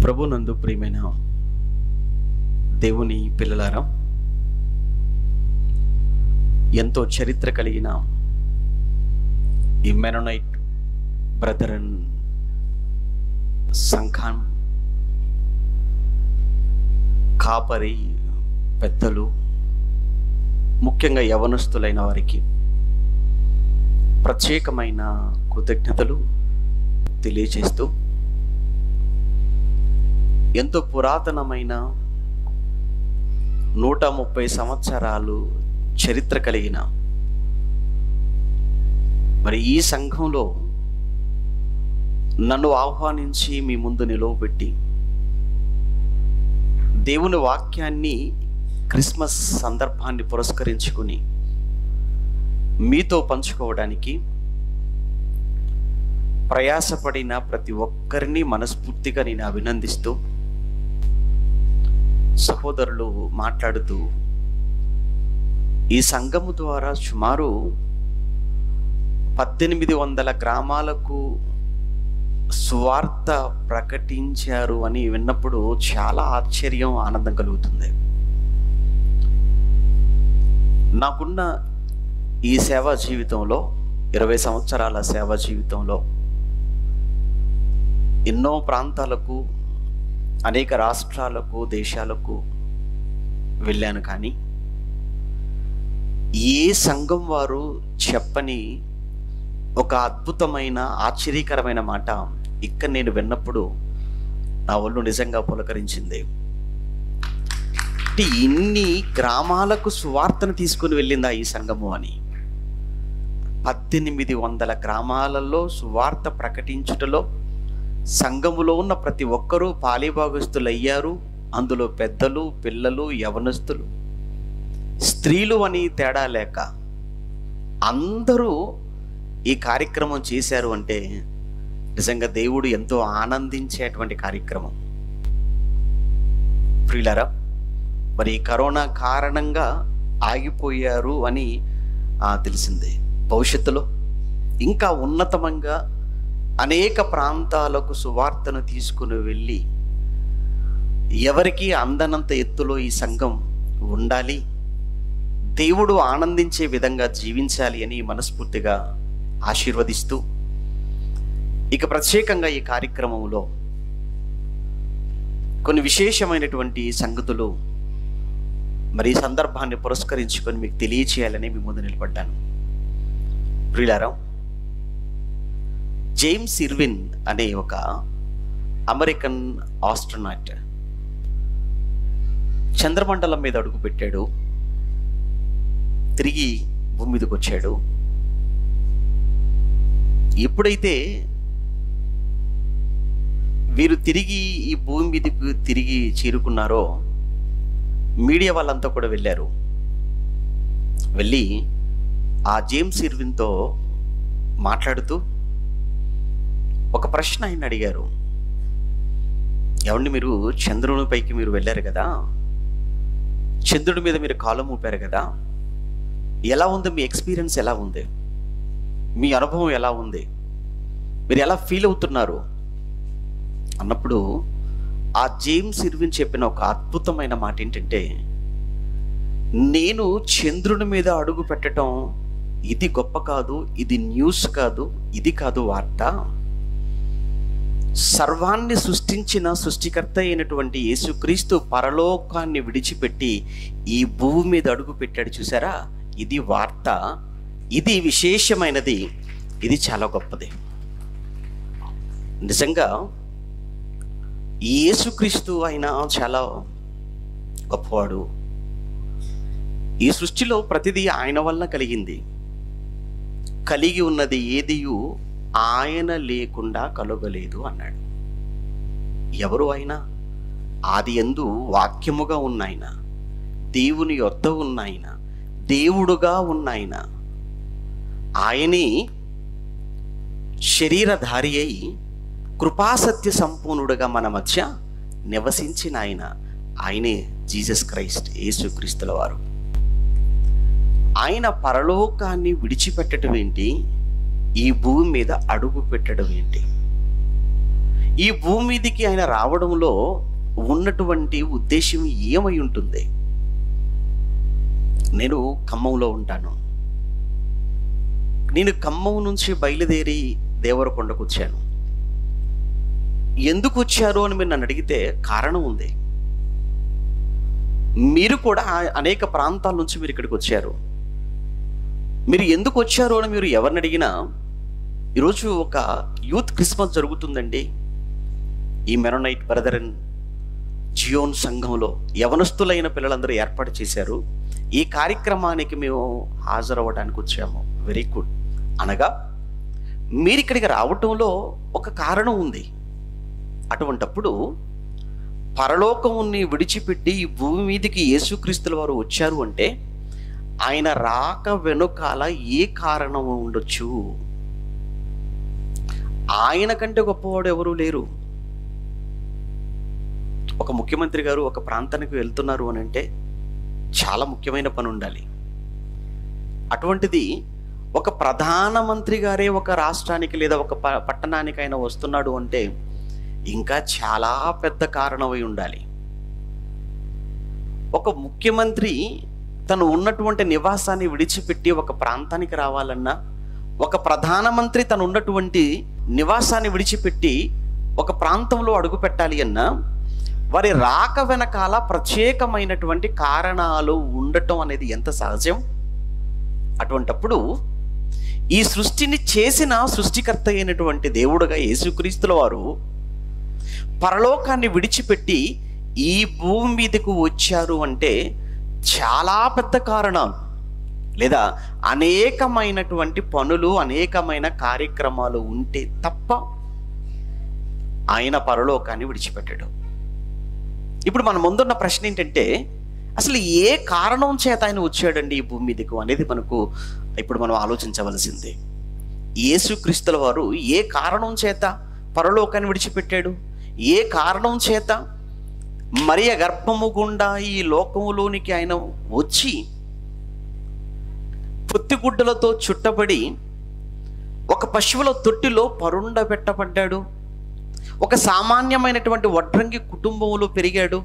ప్రభునందు ప్రియమైన దేవుని పిల్లలారా, ఎంతో చరిత్ర కలిగిన ఈ మెనోనైట్ బ్రదరన్ సంఘం కాపరి పెద్దలు, ముఖ్యంగా యవనస్తులైన వారికి ప్రత్యేకమైన కృతజ్ఞతలు తెలియజేస్తూ, ఎంతో పురాతనమైన 130 సంవత్సరాలు చరిత్ర కలిగిన మరి ఈ సంఘంలో నన్ను ఆహ్వానించి మీ ముందు నిలవబెట్టి దేవుని వాక్యాన్ని క్రిస్మస్ సందర్భాన్ని పురస్కరించుకుని మీతో పంచుకోవడానికి ప్రయాసపడిన ప్రతి ఒక్కరిని మనస్ఫూర్తిగా నేను అభినందిస్తూ, సహోదరులు మాట్లాడుతూ ఈ సంఘము ద్వారా సుమారు 1800 గ్రామాలకు సువార్త ప్రకటించారు అని విన్నప్పుడు చాలా ఆశ్చర్యం, ఆనందం కలుగుతుంది. నాకున్న ఈ సేవా జీవితంలో 20 సంవత్సరాల సేవా జీవితంలో ఎన్నో ప్రాంతాలకు, అనేక రాష్ట్రాలకు, దేశాలకు వెళ్ళాను. కానీ ఏ సంఘం వారు చెప్పని ఒక అద్భుతమైన ఆశ్చర్యకరమైన మాట ఇక్కడ నేను విన్నప్పుడు నా ఒళ్ళు నిజంగా పులకరించింది. ఇన్ని గ్రామాలకు సువార్తను తీసుకుని వెళ్ళిందా ఈ సంఘము అని. 1800 గ్రామాలలో సువార్త ప్రకటించుటలో సంఘములో ఉన్న ప్రతి ఒక్కరూ పాలిభాగస్తులు అయ్యారు. అందులో పెద్దలు, పిల్లలు, యవనస్తులు, స్త్రీలు అని తేడా లేక అందరూ ఈ కార్యక్రమం చేశారు అంటే నిజంగా దేవుడు ఎంతో ఆనందించేటువంటి కార్యక్రమం. ప్రియులారా, మరి కరోనా కారణంగా ఆగిపోయారు అని తెలిసిందే. భవిష్యత్తులో ఇంకా ఉన్నతంగా అనేక ప్రాంతాలకు సువార్తను తీసుకుని వెళ్ళి ఎవరికి అందనంత ఎత్తులో ఈ సంఘం ఉండాలి, దేవుడు ఆనందించే విధంగా జీవించాలి అని మనస్ఫూర్తిగా ఆశీర్వదిస్తూ, ఇక ప్రత్యేకంగా ఈ కార్యక్రమంలో కొన్ని విశేషమైనటువంటి సంగతులు మరి ఈ సందర్భాన్ని పురస్కరించుకొని మీకు తెలియచేయాలని మీ ముందు నిలబడ్డాను. ప్రియులారా, జేమ్స్ ఇర్విన్ అనే ఒక అమెరికన్ ఆస్ట్రోనాట్ చంద్రమండలం మీద అడుగు పెట్టాడు, తిరిగి భూమి మీదకి వచ్చాడు. ఎప్పుడైతే వీరు తిరిగి ఈ భూమి మీదకి తిరిగి చేరుకున్నారో మీడియా వాళ్ళంతా కూడా వెళ్ళారు. వెళ్ళి ఆ జేమ్స్ ఇర్విన్తో మాట్లాడుతూ ఒక ప్రశ్న ఆయన అడిగారు. ఏమండి, మీరు చంద్రుని పైకి మీరు వెళ్ళారు కదా, చంద్రుడి మీద మీరు కాలు మోపారు కదా, ఎలా ఉంది మీ ఎక్స్పీరియన్స్? ఎలా ఉంది మీ అనుభవం? ఎలా ఉంది? మీరు ఎలా ఫీల్ అవుతున్నారు అన్నప్పుడు ఆ జేమ్స్ ఇర్విన్ చెప్పిన ఒక అద్భుతమైన మాట ఏంటంటే, నేను చంద్రుని మీద అడుగు పెట్టడం ఇది గొప్ప కాదు, ఇది న్యూస్ కాదు, ఇది కాదు వార్త. సర్వాన్ని సృష్టించిన సృష్టికర్త అయినటువంటి యేసుక్రీస్తు పరలోకాన్ని విడిచిపెట్టి ఈ భూమి మీద అడుగు పెట్టాడు చూసారా, ఇది వార్త, ఇది విశేషమైనది, ఇది చాలా గొప్పది. నిజంగా యేసుక్రీస్తు ఆయన చాలా గొప్పవాడు. ఈ సృష్టిలో ప్రతిదీ ఆయన వల్ల కలిగింది. కలిగి ఉన్నది ఏదియు ఆయన లేకుండా కలగలేదు అన్నాడు. ఎవరు ఆయన? ఆది యందు వాక్యముగా ఉన్నాయన, దేవుని యొద్ద ఉన్నాయన, దేవుడుగా ఉన్నాయన, ఆయనే శరీరధారి అయి కృపాసత్య సంపూర్ణుడుగా మన మధ్య నివసించిన ఆయనే జీసస్ క్రైస్ట్, యేసుక్రీస్తుల వారు. ఆయన పరలోకాన్ని విడిచిపెట్టడం ఏంటి, ఈ భూమి మీద అడుగు పెట్టడం ఏంటి? ఈ భూమి మీదకి ఆయన రావడంలో ఉన్నటువంటి ఉద్దేశం ఏమై ఉంటుంది? నేను ఖమ్మంలో ఉంటాను. నేను ఖమ్మం నుంచి బయలుదేరి దేవరకొండకు వచ్చాను. ఎందుకు వచ్చారు అని మీరు నన్ను అడిగితే కారణం ఉంది. మీరు కూడా అనేక ప్రాంతాల నుంచి మీరు ఇక్కడికి వచ్చారు. మీరు ఎందుకు వచ్చారు అని మీరు ఎవరిని అడిగినా, ఈరోజు ఒక యూత్ క్రిస్మస్ జరుగుతుందండి. ఈ మెరోనైట్ బ్రదర్ అండ్ జియోన్ సంఘంలో యవనస్తులైన పిల్లలందరూ ఏర్పాటు చేశారు. ఈ కార్యక్రమానికి మేము హాజరవ్వడానికి వచ్చాము. Very good. అనగా మీరు ఇక్కడికి రావటంలో ఒక కారణం ఉంది. అటువంటప్పుడు పరలోకముని విడిచిపెట్టి ఈ భూమి మీదకి యేసుక్రీస్తుల వారు వచ్చారు అంటే ఆయన రాక వెనుకాల ఏ కారణం ఉండొచ్చు? ఆయన కంటే గొప్పవాడు ఎవరూ లేరు. ఒక ముఖ్యమంత్రి గారు ఒక ప్రాంతానికి వెళ్తున్నారు అని అంటే చాలా ముఖ్యమైన పని ఉండాలి. అటువంటిది ఒక ప్రధానమంత్రి గారే ఒక రాష్ట్రానికి లేదా ఒక పట్టణానికి ఆయన వస్తున్నాడు అంటే ఇంకా చాలా పెద్ద కారణమై ఉండాలి. ఒక ముఖ్యమంత్రి తను ఉన్నటువంటి నివాసాన్ని విడిచిపెట్టి ఒక ప్రాంతానికి రావాలన్నా, ఒక ప్రధానమంత్రి తను ఉన్నటువంటి నివాసాన్ని విడిచిపెట్టి ఒక ప్రాంతంలో అడుగు పెట్టాలి అన్నా వారి రాక వెనకాల ప్రత్యేకమైనటువంటి కారణాలు ఉండటం అనేది ఎంత సహజం. అటువంటప్పుడు ఈ సృష్టిని చేసిన సృష్టికర్త అయినటువంటి దేవుడుగా యేసుక్రీస్తుల వారు పరలోకాన్ని విడిచిపెట్టి ఈ భూమి మీదకు వచ్చారు అంటే చాలా పెద్ద కారణాలు లేదా అనేకమైనటువంటి పనులు, అనేకమైన కార్యక్రమాలు ఉంటే తప్ప ఆయన పరలోకాన్ని విడిచిపెట్టాడు. ఇప్పుడు మన ముందున్న ప్రశ్న ఏంటంటే, అసలు ఏ కారణం చేత ఆయన వచ్చాడండి ఈ భూమి మీదకు అనేది ఇప్పుడు మనం ఆలోచించవలసిందే. యేసుక్రీస్తుల వారు ఏ కారణం చేత పరలోకాన్ని విడిచిపెట్టాడు? ఏ కారణం చేత మరియ గర్భము గుండా ఈ లోకములోనికి ఆయన వచ్చి పొత్తిగుడ్డలతో చుట్టబడి ఒక పశువుల తొట్టిలో పరుండబెట్టబడ్డాడు? ఒక సామాన్యమైనటువంటి వడ్రంగి కుటుంబంలో పెరిగాడు.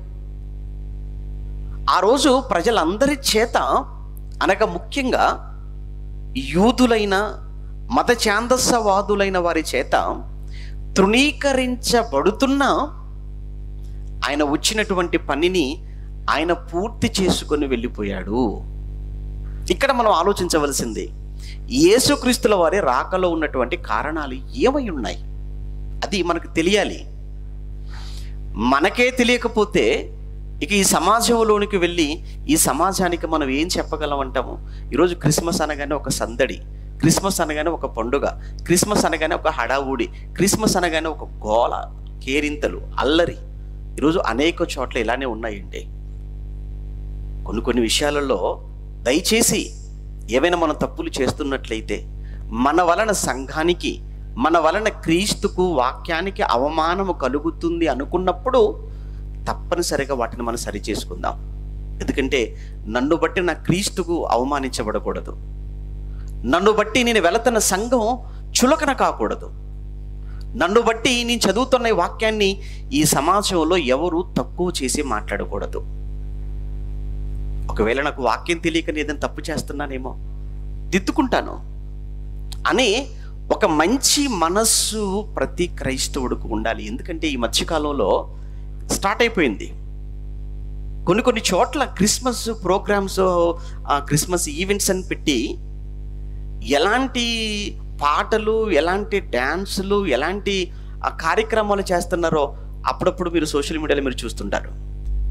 ఆ రోజు ప్రజలందరి చేత అనగా ముఖ్యంగా యూదులైన మత ఛాందసవాదులైన వారి చేత తృణీకరించబడుతున్న ఆయన వచ్చినటువంటి పనిని ఆయన పూర్తి చేసుకొని వెళ్ళిపోయాడు. ఇక్కడ మనం ఆలోచించవలసింది, యేసుక్రీస్తుల వారి రాకలో ఉన్నటువంటి కారణాలు ఏమై ఉన్నాయి? అది మనకు తెలియాలి. మనకే తెలియకపోతే ఇక ఈ సమాజంలోనికి వెళ్ళి ఈ సమాజానికి మనం ఏం చెప్పగలం అంటాము? ఈరోజు క్రిస్మస్ అనగానే ఒక సందడి, క్రిస్మస్ అనగానే ఒక పండుగ, క్రిస్మస్ అనగానే ఒక హడావుడి, క్రిస్మస్ అనగానే ఒక గోల, కేరింతలు, అల్లరి. ఈరోజు అనేక చోట్ల ఇలానే ఉన్నాయండి. కొన్ని విషయాలలో దయచేసి ఏవైనా మనం తప్పులు చేస్తున్నట్లయితే మన వలన సంఘానికి, మన వలన క్రీస్తుకు, వాక్యానికి అవమానము కలుగుతుంది అనుకున్నప్పుడు తప్పనిసరిగా వాటిని మనం సరి చేసుకుందాం. ఎందుకంటే నన్ను బట్టి నా క్రీస్తుకు అవమానించబడకూడదు. నన్ను బట్టి నేను వెళుతున్న సంఘం చులకన కాకూడదు. నన్ను బట్టి నేను చదువుతున్న ఈ వాక్యాన్ని ఈ సమాజంలో ఎవరు తక్కువ చేసి మాట్లాడకూడదు. ఒకవేళ నాకు వాక్యం తెలియక ఏదైనా తప్పు చేస్తున్నానేమో, దిద్దుకుంటాను అని ఒక మంచి మనస్సు ప్రతి క్రైస్తవుడికి ఉండాలి. ఎందుకంటే ఈ మధ్యకాలంలో స్టార్ట్ అయిపోయింది. కొన్ని చోట్ల క్రిస్మస్ ప్రోగ్రామ్స్, క్రిస్మస్ ఈవెంట్స్ అని పెట్టి ఎలాంటి పాటలు, ఎలాంటి డ్యాన్సులు, ఎలాంటి కార్యక్రమాలు చేస్తున్నారో అప్పుడప్పుడు మీరు సోషల్ మీడియాలో మీరు చూస్తుంటారు.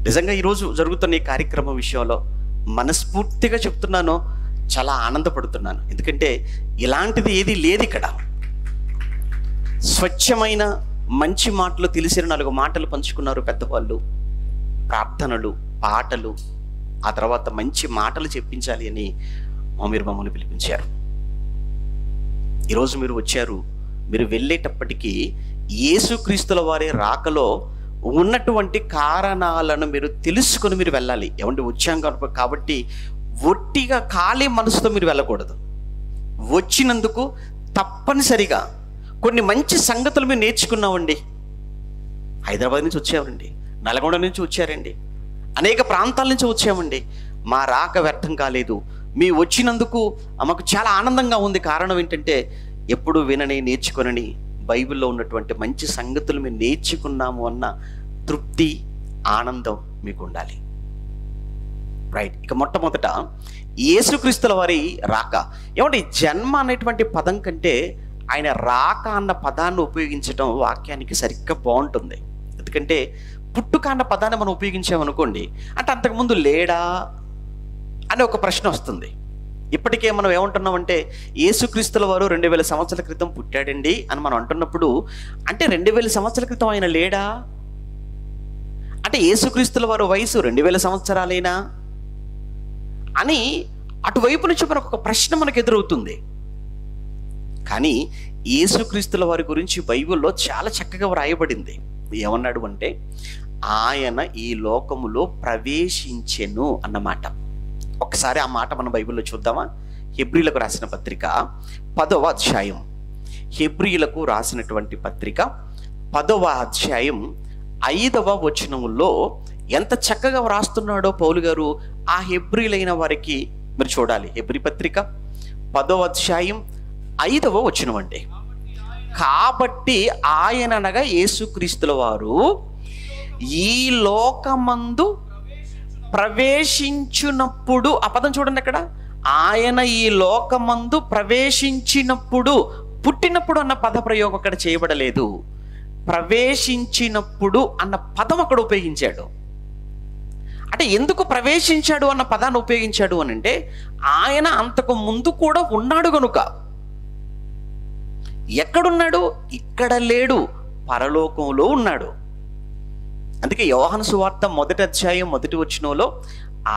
నిజంగా ఈరోజు జరుగుతున్న ఈ కార్యక్రమం విషయంలో మనస్ఫూర్తిగా చెప్తున్నాను, చాలా ఆనందపడుతున్నాను. ఎందుకంటే ఇలాంటిది ఏది లేదు ఇక్కడ. స్వచ్ఛమైన మంచి మాటలు, తెలిసిన 4 మాటలు పంచుకున్నారు పెద్దవాళ్ళు, ప్రార్థనలు, పాటలు, ఆ తర్వాత మంచి మాటలు చెప్పించాలి అని మీరు మమ్మల్ని పిలిపించారు. ఈరోజు మీరు వచ్చారు. మీరు వెళ్ళేటప్పటికీ యేసుక్రీస్తుల వారి రాకలో ఉన్నటువంటి కారణాలను మీరు తెలుసుకొని మీరు వెళ్ళాలి. ఏమంటే వచ్చాం కాబట్టి ఒట్టిగా ఖాళీ మనసుతో మీరు వెళ్ళకూడదు. వచ్చినందుకు తప్పనిసరిగా కొన్ని మంచి సంగతులు మీరు నేర్చుకున్నామండి. హైదరాబాద్ నుంచి వచ్చామండి, నల్గొండ నుంచి వచ్చారండి, అనేక ప్రాంతాల నుంచి వచ్చామండి. మా రాక వ్యర్థం కాలేదు. మీ వచ్చినందుకు మాకు చాలా ఆనందంగా ఉంది. కారణం ఏంటంటే ఎప్పుడు వినని నేర్చుకొనని బైబిల్లో ఉన్నటువంటి మంచి సంగతులు మేము నేర్చుకున్నాము అన్న తృప్తి, ఆనందం మీకు ఉండాలి. రైట్. ఇక మొట్టమొదట యేసుక్రీస్తుల వారి రాక. ఏమంటే జన్మ అనేటువంటి పదం కంటే ఆయన రాక అన్న పదాన్ని ఉపయోగించడం వాక్యానికి సరిగ్గా బాగుంటుంది. ఎందుకంటే పుట్టుక అన్న పదాన్ని మనం ఉపయోగించామనుకోండి, అంటే అంతకుముందు లేడా అనే ఒక ప్రశ్న వస్తుంది. ఇప్పటికే మనం ఏమంటున్నామంటే యేసుక్రీస్తుల వారు 2000 సంవత్సరాల క్రితం పుట్టాడండి అని మనం అంటున్నప్పుడు, అంటే 2000 సంవత్సరాల క్రితం ఆయన లేడా? అంటే యేసుక్రీస్తుల వారు వయసు 2000 సంవత్సరాలేనా అని అటువైపు నుంచి మనకు ఒక ప్రశ్న మనకు ఎదురవుతుంది. కానీ యేసుక్రీస్తుల వారి గురించి బైబిల్లో చాలా చక్కగా వ్రాయబడింది. ఏమన్నాడు అంటే ఆయన ఈ లోకములో ప్రవేశించెను అన్నమాట. ఒకసారి ఆ మాట మన బైబిల్లో చూద్దామా? హెబ్రీలకు రాసిన పత్రిక 10వ అధ్యాయం. హెబ్రీలకు రాసినటువంటి పత్రిక 10వ అధ్యాయం 5వ వచనములో ఎంత చక్కగా వ్రాస్తున్నాడో పౌలు గారు ఆ హెబ్రీలైన వారికి మీరు చూడాలి. హెబ్రీ పత్రిక 10వ అధ్యాయం 5వ వచనం అండి. కాబట్టి ఆయన అనగా యేసుక్రీస్తుల వారు ఈ లోకమందు ప్రవేశించునప్పుడు, ఆ పదం చూడండి అక్కడ, ఆయన ఈ లోకమందు ప్రవేశించినప్పుడు, పుట్టినప్పుడు అన్న పద ప్రయోగం అక్కడ చేయబడలేదు. ప్రవేశించినప్పుడు అన్న పదం అక్కడ ఉపయోగించాడు. అంటే ఎందుకు ప్రవేశించాడు అన్న పదాన్ని ఉపయోగించాడు అని అంటే ఆయన అంతకు ముందు కూడా ఉన్నాడు గనుక. ఎక్కడున్నాడు? ఇక్కడ లేడు, పరలోకంలో ఉన్నాడు. అందుకే యోహాను సువార్త 1వ అధ్యాయం 1వ వచనంలో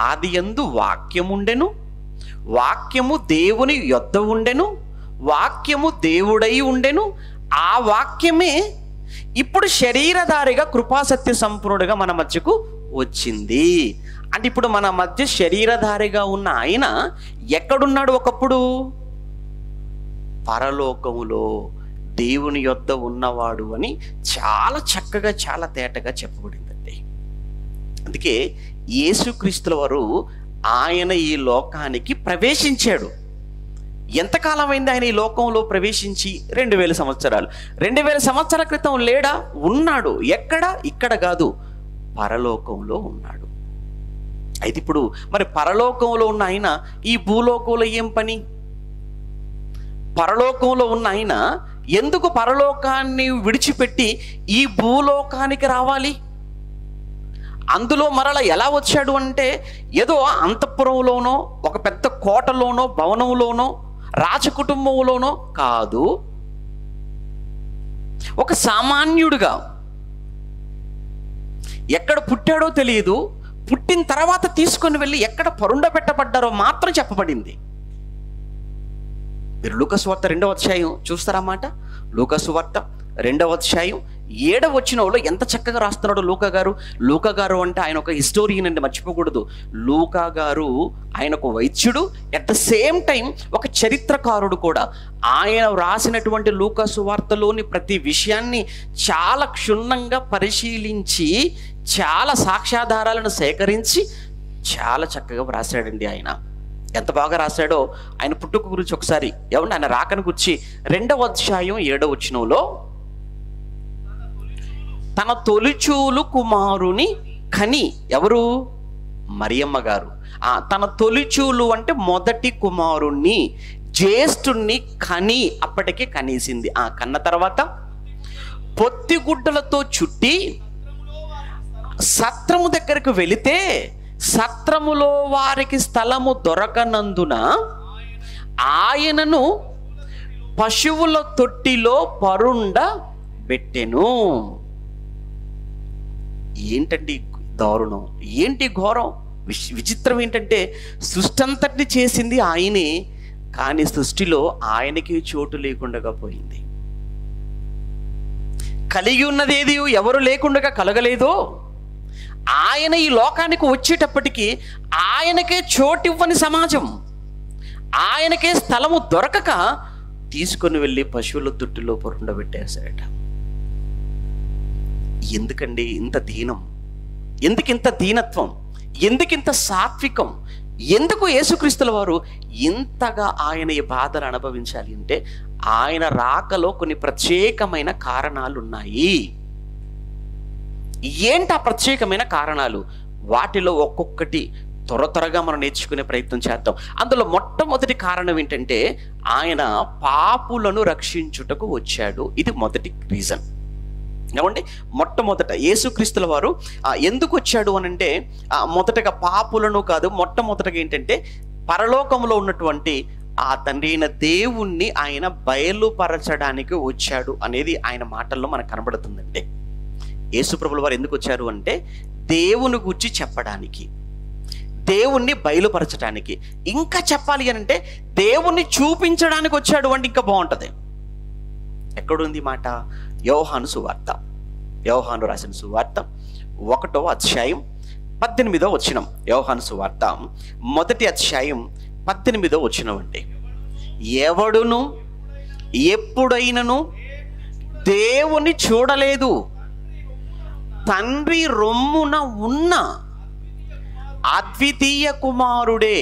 ఆదియందు వాక్యముండెను, వాక్యము దేవుని యొద్ద ఉండెను, వాక్యము దేవుడై ఉండెను, ఆ వాక్యమే ఇప్పుడు శరీరధారిగా కృపాసత్య సంపూర్ణుడిగా మన మధ్యకు వచ్చింది. అంటే ఇప్పుడు మన మధ్య శరీరధారిగా ఉన్న ఆయన ఎక్కడున్నాడు? ఒకప్పుడు పరలోకములో దేవుని యొద్ద ఉన్నవాడు అని చాలా చక్కగా, చాలా తేటగా చెప్పబడిందండి. అందుకే యేసుక్రీస్తుల వారు ఆయన ఈ లోకానికి ప్రవేశించాడు. ఎంతకాలమైంది ఆయన ఈ లోకంలో ప్రవేశించి? 2000 సంవత్సరాలు. 2000 సంవత్సరాల క్రితం లేడా? ఉన్నాడు. ఎక్కడ? ఇక్కడ కాదు, పరలోకంలో ఉన్నాడు. అయితే ఇప్పుడు మరి పరలోకంలో ఉన్న ఆయన ఈ భూలోకంలో ఏం పని? పరలోకంలో ఉన్న ఆయన ఎందుకు పరలోకాన్ని విడిచిపెట్టి ఈ భూలోకానికి రావాలి? అందులో మరలా ఎలా వచ్చాడు అంటే ఏదో అంతఃపురంలోనో, ఒక పెద్ద కోటలోనో, భవనంలోనో, రాజకుటుంబంలోనో కాదు, ఒక సామాన్యుడిగా. ఎక్కడ పుట్టాడో తెలియదు, పుట్టిన తర్వాత తీసుకొని వెళ్ళి ఎక్కడ పరుండబెట్టబడ్డారో మాత్రం చెప్పబడింది. మీరు లూకా సువార్త 2వ అధ్యాయం చూస్తారా మాట? లూకా సువార్త 2వ అధ్యాయం 7వ వచనంలో ఎంత చక్కగా రాస్తున్నాడు లూకా గారు. లూకా గారు అంటే ఆయన ఒక హిస్టోరియన్ అండి, మర్చిపోకూడదు. లూకా గారు ఆయన ఒక వైద్యుడు, అట్ ద సేమ్ టైం ఒక చరిత్రకారుడు కూడా. ఆయన రాసినటువంటి లూకా సువార్తలోని ప్రతి విషయాన్ని చాలా క్షుణ్ణంగా పరిశీలించి, చాలా సాక్ష్యాధారాలను సేకరించి చాలా చక్కగా రాశాడండి ఆయన. ఎంత బాగా రాశాడో ఆయన పుట్టుక గురించి ఒకసారి, ఏమంటే ఆయన రాకను గురించి 2వ అధ్యాయం 7వ వచనంలో తన తొలిచూలు కుమారుని కని, ఎవరు? మరియమ్మ గారు. తన తొలిచూలు అంటే మొదటి కుమారుణ్ణి, జ్యేష్ఠుణ్ణి కని, అప్పటికే కనేసింది. కన్న తర్వాత పొత్తిగుడ్డలతో చుట్టి సత్రము దగ్గరకు వెళితే సత్రములో వారికి స్థలము దొరకనందున ఆయనను పశువుల తొట్టిలో పరుండ పెట్టెను. ఏంటండి దారుణం, ఏంటి ఘోరం, విచిత్రం ఏంటంటే సృష్టి అంతటిని చేసింది ఆయనే, కానీ సృష్టిలో ఆయనకి చోటు లేకుండా పోయింది. కలిగి ఉన్నదేది ఎవరు లేకుండా కలగలేదో, ఆయన ఈ లోకానికి వచ్చేటప్పటికి ఆయనకే చోటు ఇవ్వని సమాజం, ఆయనకే స్థలము దొరకక తీసుకొని వెళ్ళి పశువుల తొట్టిలో పొరుండబెట్టేశాడట. ఎందుకండి ఇంత దీనం? ఎందుకు ఇంత దీనత్వం? ఎందుకు ఇంత సాత్వికం? ఎందుకు యేసుక్రీస్తుల వారు ఇంతగా ఆయన ఈ బాధలు అనుభవించాలి అంటే ఆయన రాకలో కొన్ని ప్రత్యేకమైన కారణాలు ఉన్నాయి. ఏంటి ఆ ప్రత్యేకమైన కారణాలు? వాటిలో ఒక్కొక్కటి త్వరగా మనం నేర్చుకునే ప్రయత్నం చేద్దాం. అందులో మొట్టమొదటి కారణం ఏంటంటే ఆయన పాపులను రక్షించుటకు వచ్చాడు. ఇది మొదటి రీజన్. ఏమండి, మొట్టమొదట యేసుక్రీస్తుల వారు ఎందుకు వచ్చాడు అని అంటే మొదటగా పాపులను కాదు, మొట్టమొదటగా ఏంటంటే పరలోకంలో ఉన్నటువంటి ఆ తండ్రి అయిన దేవుణ్ణి ఆయన బయలుపరచడానికి వచ్చాడు అనేది ఆయన మాటల్లో మనకు కనబడుతుందండి. యేసుప్రభుల వారు ఎందుకు వచ్చారు అంటే దేవుని గురించి చెప్పడానికి, దేవుణ్ణి బయలుపరచడానికి, ఇంకా చెప్పాలి అని అంటే దేవుణ్ణి చూపించడానికి వచ్చాడు అంటే ఇంకా బాగుంటుంది. ఎక్కడుంది మాట? యోహాను సువార్త, యోహాను రాసిన సువార్త 1వ అధ్యాయం 18వ వచనం. యోహాను సువార్త 1వ అధ్యాయం 18వ వచనం అండి. ఎవడును ఎప్పుడైనను దేవుని చూడలేదు, తండ్రి రొమ్మున ఉన్న అద్వితీయ కుమారుడే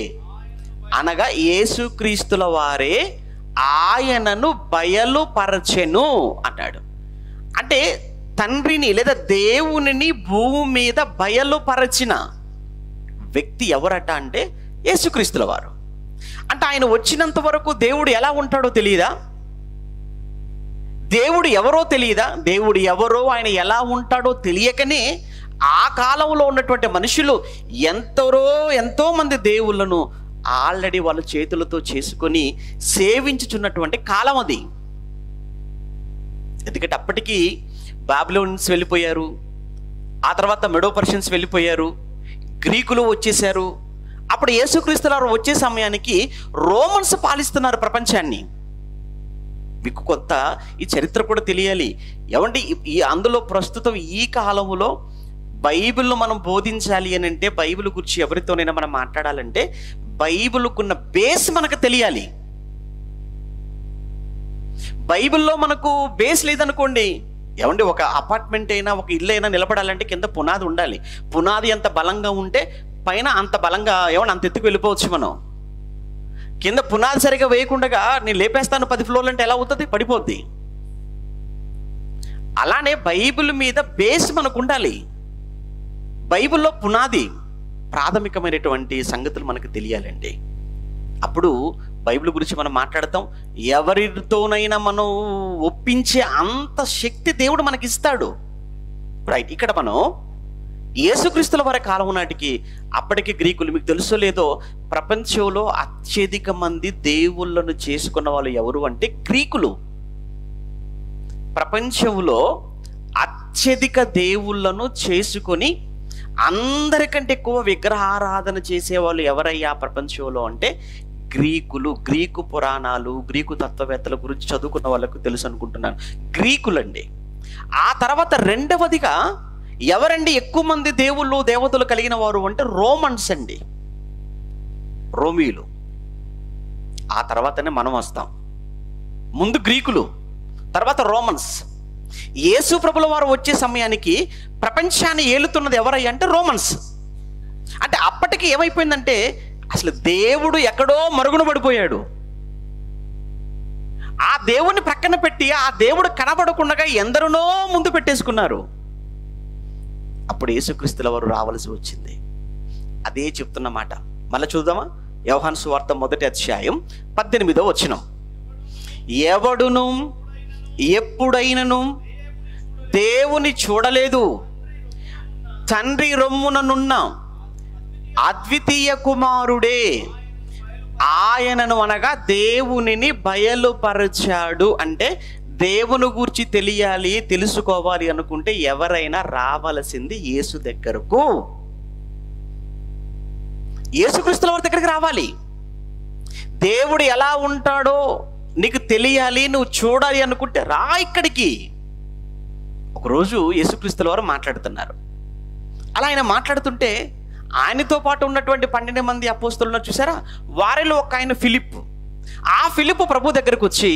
అనగా యేసుక్రీస్తుల వారే ఆయనను బయలుపరచెను అన్నాడు. అంటే తండ్రిని లేదా దేవునిని భూమి మీద బయలుపరచిన వ్యక్తి ఎవరట అంటే యేసుక్రీస్తుల వారు. అంటే ఆయన వచ్చినంత వరకు దేవుడు ఎలా ఉంటాడో తెలియదా? దేవుడు ఎవరో తెలియదా? దేవుడు ఎవరో ఆయన ఎలా ఉంటాడో తెలియకనే ఆ కాలంలో ఉన్నటువంటి మనుషులు ఎంతో మంది దేవుళ్ళను ఆల్రెడీ వాళ్ళ చేతులతో చేసుకొని సేవించుచున్నటువంటి కాలం అది. ఎందుకంటే అప్పటికి బాబిలోనియన్స్ వెళ్ళిపోయారు, ఆ తర్వాత మెడో పర్షియన్స్ వెళ్ళిపోయారు, గ్రీకులు వచ్చేసారు. అప్పుడు యేసుక్రీస్తుల వారు వచ్చే సమయానికి రోమన్స్ పాలిస్తున్నారు ప్రపంచాన్ని. మీకు కొంత ఈ చరిత్ర కూడా తెలియాలి. ఏమంటే అందులో ప్రస్తుతం ఈ కాలంలో బైబిల్ను మనం బోధించాలి అని అంటే, బైబిల్ గురించి ఎవరితోనైనా మనం మాట్లాడాలంటే బైబిల్కున్న బేస్ మనకు తెలియాలి. బైబిల్లో మనకు బేస్ లేదనుకోండి, ఏమంటే ఒక అపార్ట్మెంట్ అయినా ఒక ఇల్లు అయినా నిలబడాలంటే కింద పునాది ఉండాలి. పునాది ఎంత బలంగా ఉంటే పైన అంత బలంగా అంత ఎత్తుకు వెళ్ళిపోవచ్చు మనం. కింద పునాది సరిగా వేయకుండా నేను లేపేస్తాను 10 ఫ్లోర్లు అంటే ఎలా అవుతుంది? పడిపోద్ది. అలానే బైబిల్ మీద బేస్ మనకు ఉండాలి. బైబిల్లో పునాది, ప్రాథమికమైనటువంటి సంగతులు మనకు తెలియాలండి. అప్పుడు బైబిల్ గురించి మనం మాట్లాడతాం. ఎవరితోనైనా మనం ఒప్పించే అంత శక్తి దేవుడు మనకి ఇస్తాడు. రైట్. ఇక్కడ మనం యేసుక్రీస్తుల వారి కాలం నాటికి అప్పటికి గ్రీకులు, మీకు తెలుసో లేదో, ప్రపంచంలో అత్యధిక మంది దేవుళ్ళను చేసుకున్న వాళ్ళు ఎవరు అంటే గ్రీకులు. ప్రపంచంలో అత్యధిక దేవుళ్ళను చేసుకొని అందరికంటే ఎక్కువ విగ్రహారాధన చేసేవాళ్ళు ఎవరయ్యా ప్రపంచంలో అంటే గ్రీకులు. గ్రీకు పురాణాలు, గ్రీకు తత్వవేత్తల గురించి చదువుకున్న వాళ్ళకు తెలుసు అనుకుంటున్నాను. గ్రీకులండి. ఆ తర్వాత రెండవదిగా ఎవరండి ఎక్కువ మంది దేవుళ్ళు దేవతలు కలిగిన వారు అంటే రోమన్స్ అండి, రోమీలు. ఆ తర్వాతనే మనం వస్తాం. ముందు గ్రీకులు, తర్వాత రోమన్స్. యేసు ప్రభుల వారు వచ్చే సమయానికి ప్రపంచాన్ని ఏలుతున్నది ఎవరయ్యా అంటే రోమన్స్. అంటే అప్పటికి ఏమైపోయిందంటే అసలు దేవుడు ఎక్కడో మరుగున పడిపోయాడు. ఆ దేవుని ప్రక్కన పెట్టి ఆ దేవుడు కనబడకుండా ఎందరినో ముందు పెట్టేసుకున్నారు. అప్పుడు యేసుక్రీస్తుల వారు రావాల్సి వచ్చింది. అదే చెప్తున్న మాట మళ్ళీ చూద్దామా? యోహాను సువార్త 1వ అధ్యాయం 18వ వచనం. ఎవడును ఎప్పుడైనను దేవుని చూడలేదు, తండ్రి రొమ్ముననున్న అద్వితీయ కుమారుడే ఆయనను అనగా దేవునిని బయలుపరచాడు. అంటే దేవుని గురించి తెలియాలి, తెలుసుకోవాలి అనుకుంటే ఎవరైనా రావాల్సింది యేసు దగ్గరకు, యేసుక్రీస్తుల వారి దగ్గరికి రావాలి. దేవుడు ఎలా ఉంటాడో నీకు తెలియాలి, నువ్వు చూడాలి అనుకుంటే రా ఇక్కడికి. ఒకరోజు యేసుక్రీస్తుల వారు మాట్లాడుతున్నారు. అలా ఆయన మాట్లాడుతుంటే ఆయనతో పాటు ఉన్నటువంటి 12 మంది అపోస్తలులను చూసారా? వారిలో ఒక ఆయన ఫిలిప్. ఆ ఫిలిప్ ప్రభు దగ్గరకు వచ్చి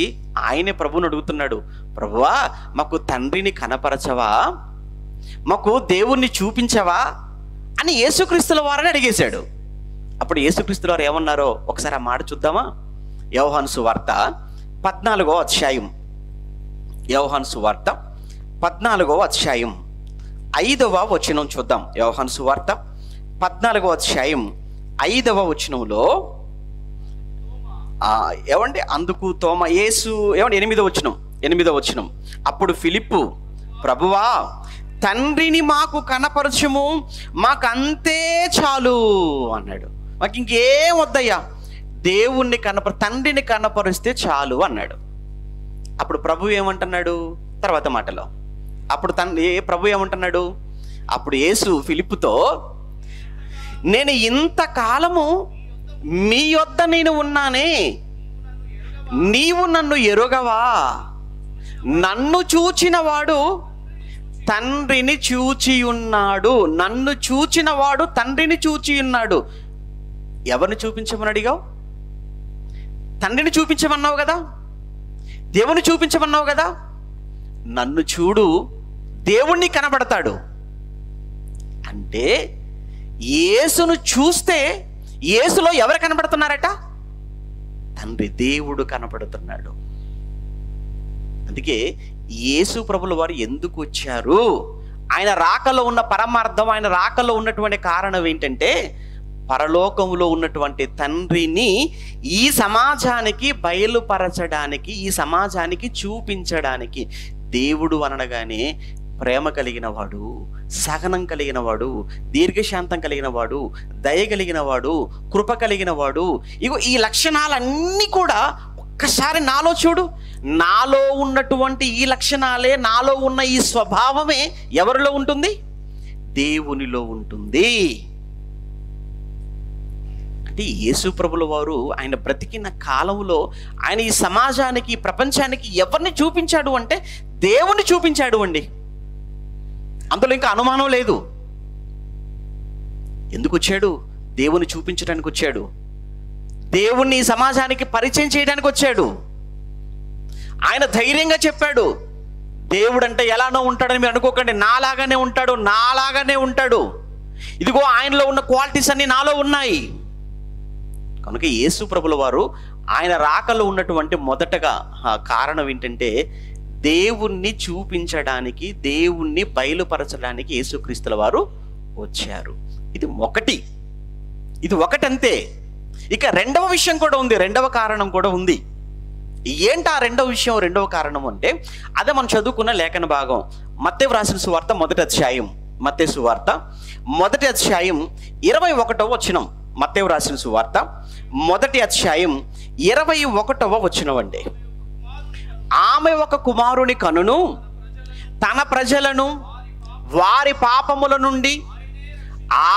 ఆయనే ప్రభుని అడుగుతున్నాడు, ప్రభువా మాకు తండ్రిని కనపరచవా? మాకు దేవుణ్ణి చూపించవా అని యేసుక్రీస్తుల వారిని అడిగేశాడు. అప్పుడు యేసుక్రీస్తుల వారు ఏమన్నారో ఒకసారి ఆ మాట చూద్దామా? యోహాను సువార్త 14వ అధ్యాయం, యోహాను సువార్త 14వ అధ్యాయం 5వ వచనం చూద్దాం. యోహాను సువార్త 14వ అధ్యాయం 5వ వచనంలో ఏమండి, అందుకు తోమ యేసు ఏమండి 8వ వచనం, అప్పుడు ఫిలిప్పు, ప్రభువా తండ్రిని మాకు కనపరచుము, మాకు అంతే చాలు అన్నాడు. మాకు ఇంకేం వద్దయ్యా, దేవుణ్ణి తండ్రిని కనపరిస్తే చాలు అన్నాడు. అప్పుడు ప్రభు ఏమంటున్నాడు తర్వాత మాటలో? అప్పుడు ప్రభు ఏమంటున్నాడు? అప్పుడు యేసు ఫిలిప్పుతో, నేను ఇంతకాలము మీ యొద్ద నేను ఉన్నానే, నీవు నన్ను ఎరుగవా? నన్ను చూచిన వాడు తండ్రిని చూచి ఉన్నాడు. నన్ను చూచిన వాడు తండ్రిని చూచి ఉన్నాడు. ఎవరిని చూపించమని అడిగావు? తండ్రిని చూపించమన్నావు కదా, దేవుని చూపించమన్నావు కదా. నన్ను చూడు, దేవుణ్ణి కనబడతాడు. అంటే యేసును చూస్తే యేసులో ఎవరు కనబడుతున్నారట? తండ్రి, దేవుడు కనబడుతున్నాడు. అందుకే యేసు ప్రభుల వారు ఎందుకు వచ్చారు, ఆయన రాకలో ఉన్న పరమార్థం, ఆయన రాకలో ఉన్నటువంటి కారణం ఏంటంటే పరలోకములో ఉన్నటువంటి తండ్రిని ఈ సమాజానికి బయలుపరచడానికి, ఈ సమాజానికి చూపించడానికి. దేవుడు అనగానే ప్రేమ కలిగిన వాడు, సహనం కలిగిన వాడు, దీర్ఘశాంతం కలిగిన వాడు, దయ కలిగిన వాడు, కృప కలిగిన వాడు. ఇగో ఈ లక్షణాలన్నీ కూడా ఒక్కసారి నాలో చూడు. నాలో ఉన్నటువంటి ఈ లక్షణాలే, నాలో ఉన్న ఈ స్వభావమే ఎవరిలో ఉంటుంది? దేవునిలో ఉంటుంది. అంటే యేసు ప్రభుల వారు ఆయన బ్రతికిన కాలంలో ఆయన ఈ సమాజానికి, ఈ ప్రపంచానికి ఎవరిని చూపించాడు అంటే దేవుని చూపించాడు అండి. అందులో ఇంకా అనుమానం లేదు. ఎందుకు వచ్చాడు? దేవుని చూపించడానికి వచ్చాడు. దేవుణ్ణి ఈ సమాజానికి పరిచయం చేయడానికి వచ్చాడు. ఆయన ధైర్యంగా చెప్పాడు, దేవుడు అంటే ఎలానో ఉంటాడని మీరు అనుకోకండి, నాలాగానే ఉంటాడు, నాలాగానే ఉంటాడు. ఇదిగో ఆయనలో ఉన్న క్వాలిటీస్ అన్ని నాలో ఉన్నాయి. కనుక యేసు ప్రభుల వారు ఆయన రాకలో ఉన్నటువంటి మొదటగా కారణం ఏంటంటే దేవుణ్ణి చూపించడానికి, దేవుణ్ణి బయలుపరచడానికి యేసుక్రీస్తుల వారు వచ్చారు. ఇది ఒకటంతే. ఇక రెండవ విషయం కూడా ఉంది, రెండవ కారణం కూడా ఉంది. ఏంటా రెండవ విషయం, రెండవ కారణం అంటే అదే మనం చదువుకున్న లేఖన భాగం మత్తయి వ్రాసిన సువార్త మొదటి అధ్యాయం, మత్తయి సువార్త మొదటి అధ్యాయం 21వ వచనం. మత్తయి వ్రాసిన సువార్త మొదటి అధ్యాయం 21వ వచనం అండి. ఆమె ఒక కుమారుని కనును, తన ప్రజలను వారి పాపముల నుండి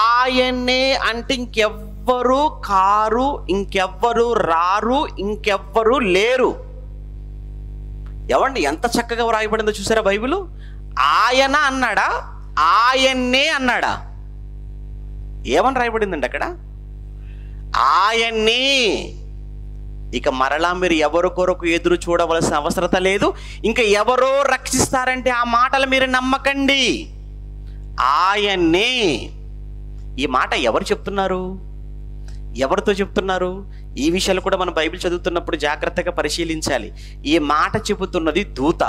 ఆయనే, అంటే ఇంకెవ్వరు కారు, ఇంకెవ్వరు రారు, ఇంకెవ్వరు లేరు. ఎవండి ఎంత చక్కగా వ్రాయబడిందో చూసారా బైబిల్? ఆయన అన్నాడా, ఆయన్నే అన్నాడా? ఏమని రాయబడిందండి అక్కడ? ఆయన్నే. ఇక మరలా మీరు ఎవరి కొరకు ఎదురు చూడవలసిన అవసరత లేదు. ఇంకా ఎవరో రక్షిస్తారంటే ఆ మాటలు మీరు నమ్మకండి. ఆయన్నే. ఈ మాట ఎవరు చెప్తున్నారు? ఎవరితో చెప్తున్నారు? ఈ విషయాలు కూడా మనం బైబిల్ చదువుతున్నప్పుడు జాగ్రత్తగా పరిశీలించాలి. ఈ మాట చెబుతున్నది దూత.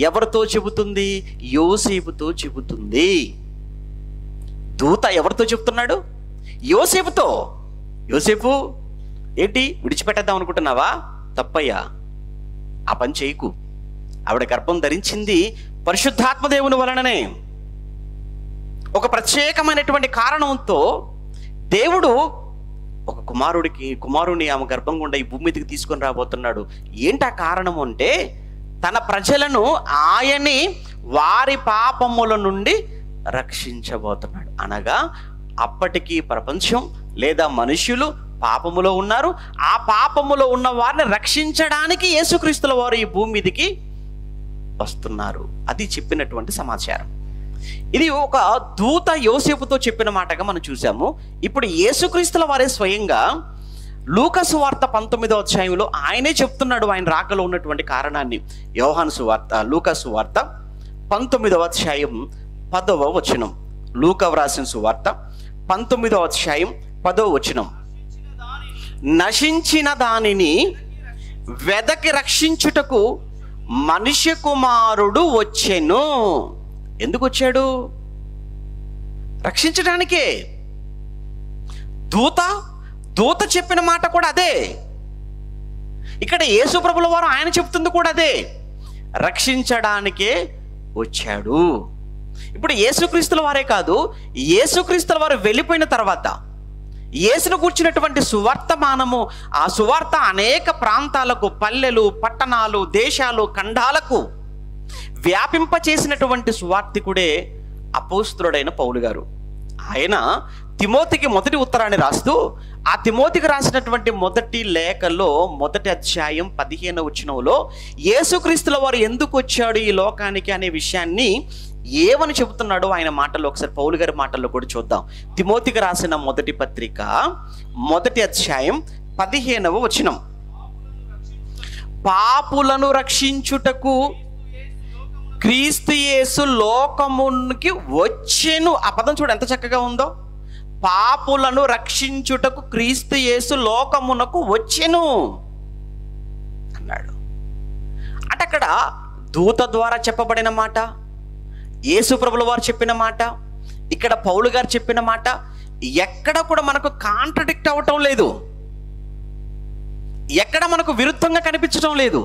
ఎవరితో చెబుతుంది? యోసేపుతో చెబుతుంది. దూత ఎవరితో చెప్తున్నాడు? యోసేపుతో. యోసేపు ఏంటి విడిచిపెట్టేద్దాం అనుకుంటున్నావా? తప్పయ్యా, ఆ పని చేయకు. ఆవిడ గర్భం ధరించింది పరిశుద్ధాత్మ దేవుని వలననే. ఒక ప్రత్యేకమైనటువంటి కారణంతో దేవుడు ఒక కుమారుని ఆమె గర్భం గుండా ఈ భూమి మీదకి తీసుకొని రాబోతున్నాడు. ఏంటి ఆ కారణం అంటే తన ప్రజలను ఆయనే వారి పాపముల నుండి రక్షించబోతున్నాడు. అనగా అప్పటికి ప్రపంచం లేదా మనుష్యులు పాపములో ఉన్నారు. ఆ పాపములో ఉన్న వారిని రక్షించడానికి యేసుక్రీస్తుల వారు ఈ భూమి మీదకి వస్తున్నారు. అది చెప్పినటువంటి సమాచారం. ఇది ఒక దూత యోసేపుతో చెప్పిన మాటగా మనం చూసాము. ఇప్పుడు యేసుక్రీస్తుల వారే స్వయంగా లూకా సువార్త 19వ అధ్యాయంలో ఆయనే చెప్తున్నాడు ఆయన రాకలో ఉన్నటువంటి కారణాన్ని. యోహాను సువార్త, లూకా సువార్త 19వ అధ్యాయం 10వ వచనం. లూకా వ్రాసిన సువార్త 19వ అధ్యాయం 10వ వచనం. నశించిన దానిని వెదకి రక్షించుటకు మనుష్య కుమారుడు వచ్చెను. ఎందుకు వచ్చాడు? రక్షించడానికే. దూత చెప్పిన మాట కూడా అదే. ఇక్కడ యేసు ప్రభుల వారు ఆయన చెప్తుంది కూడా అదే, రక్షించడానికే వచ్చాడు. ఇప్పుడు యేసుక్రీస్తుల వారే కాదు, యేసుక్రీస్తుల వారు వెళ్ళిపోయిన తర్వాత యేసును కూర్చున్నటువంటి సువార్తమానము, ఆ సువార్త అనేక ప్రాంతాలకు, పల్లెలు, పట్టణాలు, దేశాలు, ఖండాలకు వ్యాపింప చేసినటువంటి సువార్తికుడే అపోస్తలుడైన పౌలు గారు. ఆయన తిమోతికి మొదటి ఉత్తరాన్ని రాస్తూ, ఆ తిమోతికి రాసినటువంటి మొదటి లేఖలో మొదటి అధ్యాయం 15వ వచనంలో యేసుక్రీస్తుల వారు ఎందుకు వచ్చాడు ఈ లోకానికి అనే విషయాన్ని ఏమని చెబుతున్నాడో ఆయన మాటల్లో ఒకసారి పౌలు గారి మాటల్లో కూడా చూద్దాం. తిమోతికి రాసిన మొదటి పత్రిక మొదటి అధ్యాయం 15వ వచనం. పాపులను రక్షించుటకు క్రీస్తు యేసు లోకమునికి వచ్చెను. ఆ పదం చూడు ఎంత చక్కగా ఉందో. పాపులను రక్షించుటకు క్రీస్తు యేసు లోకమునకు వచ్చెను అన్నాడు. అంటే అక్కడ దూత ద్వారా చెప్పబడిన మాట, యేసు ప్రభుల వారు చెప్పిన మాట, ఇక్కడ పౌలు గారు చెప్పిన మాట ఎక్కడ కూడా మనకు కాంట్రడిక్ట్ అవ్వటం లేదు, ఎక్కడ మనకు విరుద్ధంగా కనిపించడం లేదు.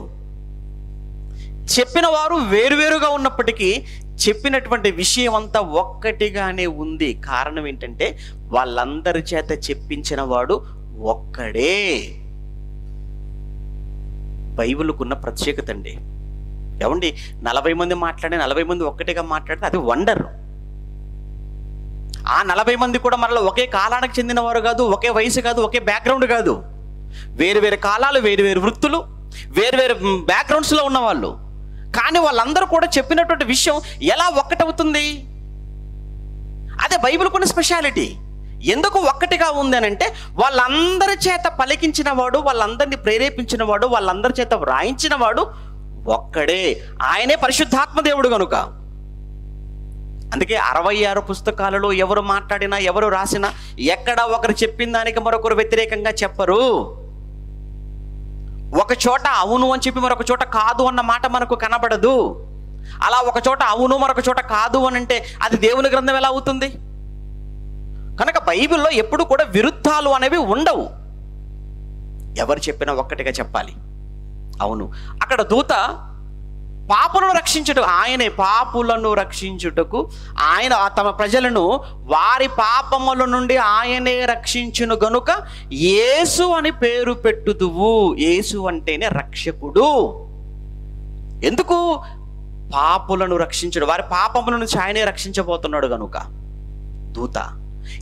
చెప్పిన వారు వేరువేరుగా ఉన్నప్పటికీ చెప్పినటువంటి విషయం అంతా ఒక్కటిగానే ఉంది. కారణం ఏంటంటే వాళ్ళందరి చేత చెప్పించిన వాడు ఒక్కడే. బైబిల్కున్న ప్రత్యేకత అండి. ఏమండి, 40 మంది మాట్లాడే 40 మంది ఒక్కటిగా మాట్లాడితే అది వండర్. ఆ 40 మంది కూడా మరలా ఒకే కాలానికి చెందినవారు కాదు, ఒకే వయసు కాదు, ఒకే బ్యాక్గ్రౌండ్ కాదు. వేరు వేరు కాలాలు, వేరు వేరు వృత్తులు, వేరు వేరు బ్యాక్గ్రౌండ్స్లో ఉన్నవాళ్ళు. కానీ వాళ్ళందరూ కూడా చెప్పినటువంటి విషయం ఎలా ఒక్కటవుతుంది? అదే బైబిల్కున్న స్పెషాలిటీ. ఎందుకు ఒక్కటిగా ఉంది అని అంటే వాళ్ళందరి చేత పలికించిన వాడు, వాళ్ళందరినీ ప్రేరేపించిన వాడు, వాళ్ళందరి చేత వ్రాయించిన వాడు ఒక్కడే. ఆయనే పరిశుద్ధాత్మ దేవుడు కనుక. అందుకే 66 పుస్తకాలలో ఎవరు మాట్లాడినా, ఎవరు రాసినా ఎక్కడ ఒకరు చెప్పిన దానికి మరొకరు వ్యతిరేకంగా చెప్పరు. ఒక చోట అవును అని చెప్పి మరొక చోట కాదు అన్న మాట మనకు కనబడదు. అలా ఒక చోట అవును మరొక చోట కాదు అని అంటే అది దేవుని గ్రంథం ఎలా అవుతుంది? కనుక బైబిల్లో ఎప్పుడు కూడా విరుద్ధాలు అనేవి ఉండవు. ఎవరు చెప్పినా ఒక్కటిగా చెప్పాలి. అవును, అక్కడ దూత పాపులను రక్షించుటకు, ఆయనే పాపులను రక్షించుటకు, ఆయన తమ ప్రజలను వారి పాపముల నుండి ఆయనే రక్షించును గనుక యేసు అని పేరు పెట్టుదువు. యేసు అంటేనే రక్షకుడు. ఎందుకు? పాపులను రక్షించడు, వారి పాపముల నుంచి ఆయనే రక్షించబోతున్నాడు గనుక. దూత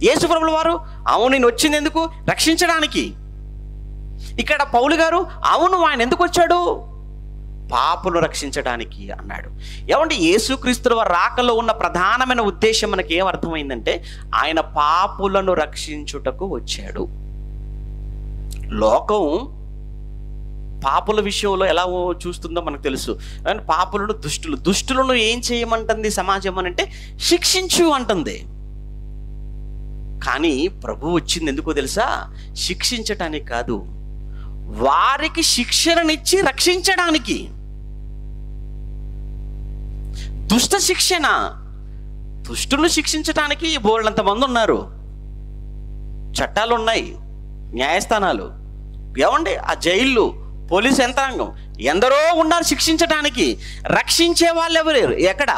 యేసు ప్రభుల వారు అవును నేను వచ్చింది ఎందుకు? రక్షించడానికి. ఇక్కడ పౌలు గారు అవును ఆయన ఎందుకు వచ్చాడు? పాపులను రక్షించడానికి అన్నాడు. ఏమంటే యేసుక్రీస్తుల వారి రాకలో ఉన్న ప్రధానమైన ఉద్దేశం మనకి ఏం అర్థమైందంటే ఆయన పాపులను రక్షించుటకు వచ్చాడు. లోకం పాపుల విషయంలో ఎలా చూస్తుందో మనకు తెలుసు. పాపులను దుష్టులను ఏం చేయమంటుంది సమాజం అని అంటే శిక్షించు అంటుంది. కానీ ప్రభు వచ్చింది ఎందుకో తెలుసా? శిక్షించటానికి కాదు, వారికి శిక్షణనిచ్చి రక్షించడానికి. దుష్ట శిక్షణ, దుష్టులను శిక్షించడానికి బోల్డంత మంది ఉన్నారు. చట్టాలు ఉన్నాయి, న్యాయస్థానాలు, ఏమండి ఆ జైళ్ళు, పోలీసు యంత్రాంగం ఎందరో ఉన్నారు శిక్షించడానికి. రక్షించే వాళ్ళు ఎవరు? ఎక్కడ?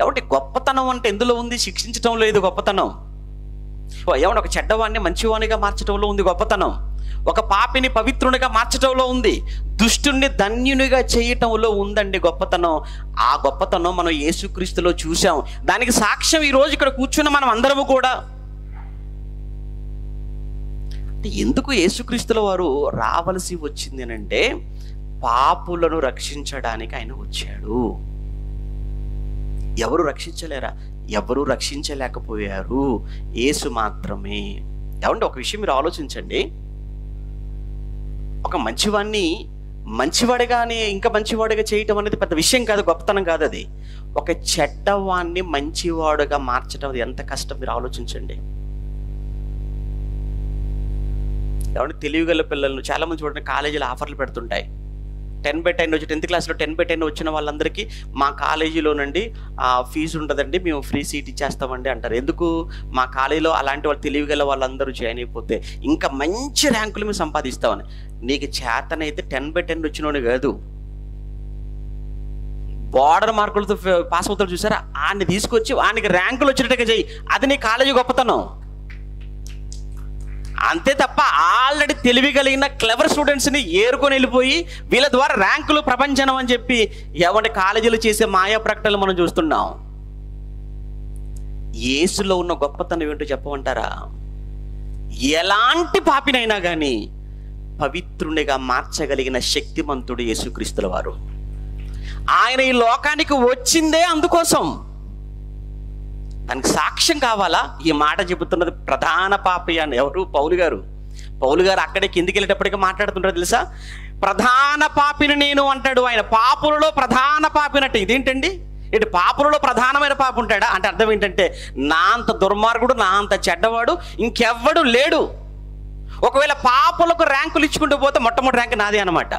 ఏమంటే గొప్పతనం అంటే ఎందులో ఉంది? శిక్షించటం లేదు గొప్పతనం. ఏమన్నా ఒక చెడ్డవాడిని మంచివానిగా మార్చడంలో ఉంది గొప్పతనం. ఒక పాపిని పవిత్రునిగా మార్చడంలో ఉంది. దుష్టుణ్ణి ధన్యునిగా చేయటంలో ఉందండి గొప్పతనం. ఆ గొప్పతనం మనం యేసుక్రీస్తులో చూసాం. దానికి సాక్ష్యం ఈ రోజు ఇక్కడ కూర్చున్న మనం అందరము కూడా. ఎందుకు యేసుక్రీస్తుల వారు రావలసి వచ్చింది అని అంటే పాపులను రక్షించడానికి ఆయన వచ్చాడు. ఎవరు రక్షించలేరా? ఎవరు రక్షించలేకపోయారు, యేసు మాత్రమే. ఏమంటే ఒక విషయం మీరు ఆలోచించండి. ఒక మంచివాణ్ణి మంచివాడిగానే ఇంకా మంచివాడిగా చేయటం అనేది పెద్ద విషయం కాదు, గొప్పతనం కాదు. అది ఒక చెడ్డవాడిని మంచివాడుగా మార్చడం అది ఎంత కష్టం మీరు ఆలోచించండి. ఎవరి తెలివిగల పిల్లలను చాలామంది చూడండి కాలేజీలో ఆఫర్లు పెడుతుంటాయి. 10/10 వచ్చి 10th క్లాస్లో 10/10 వచ్చిన వాళ్ళందరికీ మా కాలేజీలోనండి ఫీజు ఉండదండి, మేము ఫ్రీ సీట్ ఇచ్చేస్తామండి అంటారు. ఎందుకు? మా కాలేజీలో అలాంటి వాళ్ళు తెలివిగల వాళ్ళందరూ జాయిన్ అయిపోతే ఇంకా మంచి ర్యాంకులు మేము సంపాదిస్తామని. నీకు చేతనైతే 10/10 వచ్చినోడు కాదు, బోర్డర్ మార్కులతో పాస్ అవుతాడు చూసారా, ఆయన్ని తీసుకొచ్చి ఆయనకి ర్యాంకులు వచ్చినట్టుగా చెయ్యి. అది నీ కాలేజీ గొప్పతనం అంతే తప్ప ఆల్రెడీ తెలివి కలిగిన క్లెవర్ స్టూడెంట్స్ని ఏరుకొని వెళ్ళిపోయి వీళ్ళ ద్వారా ర్యాంకులు ప్రపంచనం అని చెప్పి ఎవరి కాలేజీలు చేసే మాయా ప్రకటనలు మనం చూస్తున్నాం. యేసులో ఉన్న గొప్పతనం ఏంటో చెప్పమంటారా? ఎలాంటి పాపినైనా కానీ పవిత్రునిగా మార్చగలిగిన శక్తిమంతుడు యేసుక్రీస్తుల వారు. ఆయన ఈ లోకానికి వచ్చిందే అందుకోసం. దానికి సాక్ష్యం కావాలా? ఈ మాట చెబుతున్నది ప్రధాన పాపి అని ఎవరు? పౌలు గారు అక్కడే కిందికి వెళ్ళేటప్పటికీ మాట్లాడుతుంటారు తెలుసా? ప్రధాన పాపిని నేను అంటాడు ఆయన. పాపులలో ప్రధాన పాపినట్టు. ఇదేంటండి? ఇటు పాపులలో ప్రధానమైన పాపి ఉంటాడా అంటే అర్థం ఏంటంటే నా అంత దుర్మార్గుడు, నా అంత చెడ్డవాడు ఇంకెవ్వడు లేడు. ఒకవేళ పాపులకు ర్యాంకులు ఇచ్చుకుంటూ పోతే మొట్టమొదటి ర్యాంక్ నాది అన్నమాట.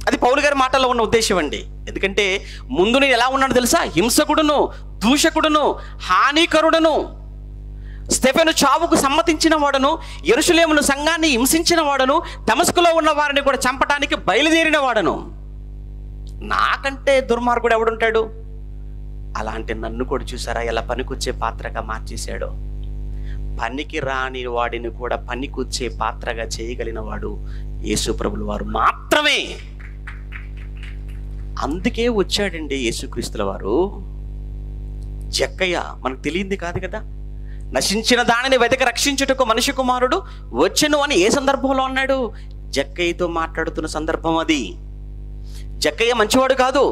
అది పౌలు గారి మాటల్లో ఉన్న ఉద్దేశం అండి. ఎందుకంటే ముందు నేను ఎలా ఉన్నాను తెలుసా? హింసకుడును, దూషకుడును, హానికరుడును, స్టెఫెను చావుకు సమ్మతించిన వాడును, యెరూషలేమును సంఘాన్ని హింసించిన వాడును, దమస్కులో ఉన్న వారిని కూడా చంపడానికి బయలుదేరిన వాడును. నాకంటే దుర్మార్గుడు ఎవడుంటాడు? అలాంటి నన్ను కూడా చూసారా ఎలా పనికొచ్చే పాత్రగా మార్చేశాడో. పనికి రాని వాడిని కూడా పనికొచ్చే పాత్రగా చేయగలిగిన వాడు యేసు ప్రభుల వారు మాత్రమే. అందుకే వచ్చాడండి యేసుక్రీస్తుల వారు. జక్కయ్య మనకు తెలియంది కాదు కదా. నశించిన దానిని వెతక రక్షించుటకు మనిషి కుమారుడు వచ్చెను అని ఏ సందర్భంలో అన్నాడు? జక్కయ్యతో మాట్లాడుతున్న సందర్భం అది. జక్కయ్య మంచివాడు కాదు.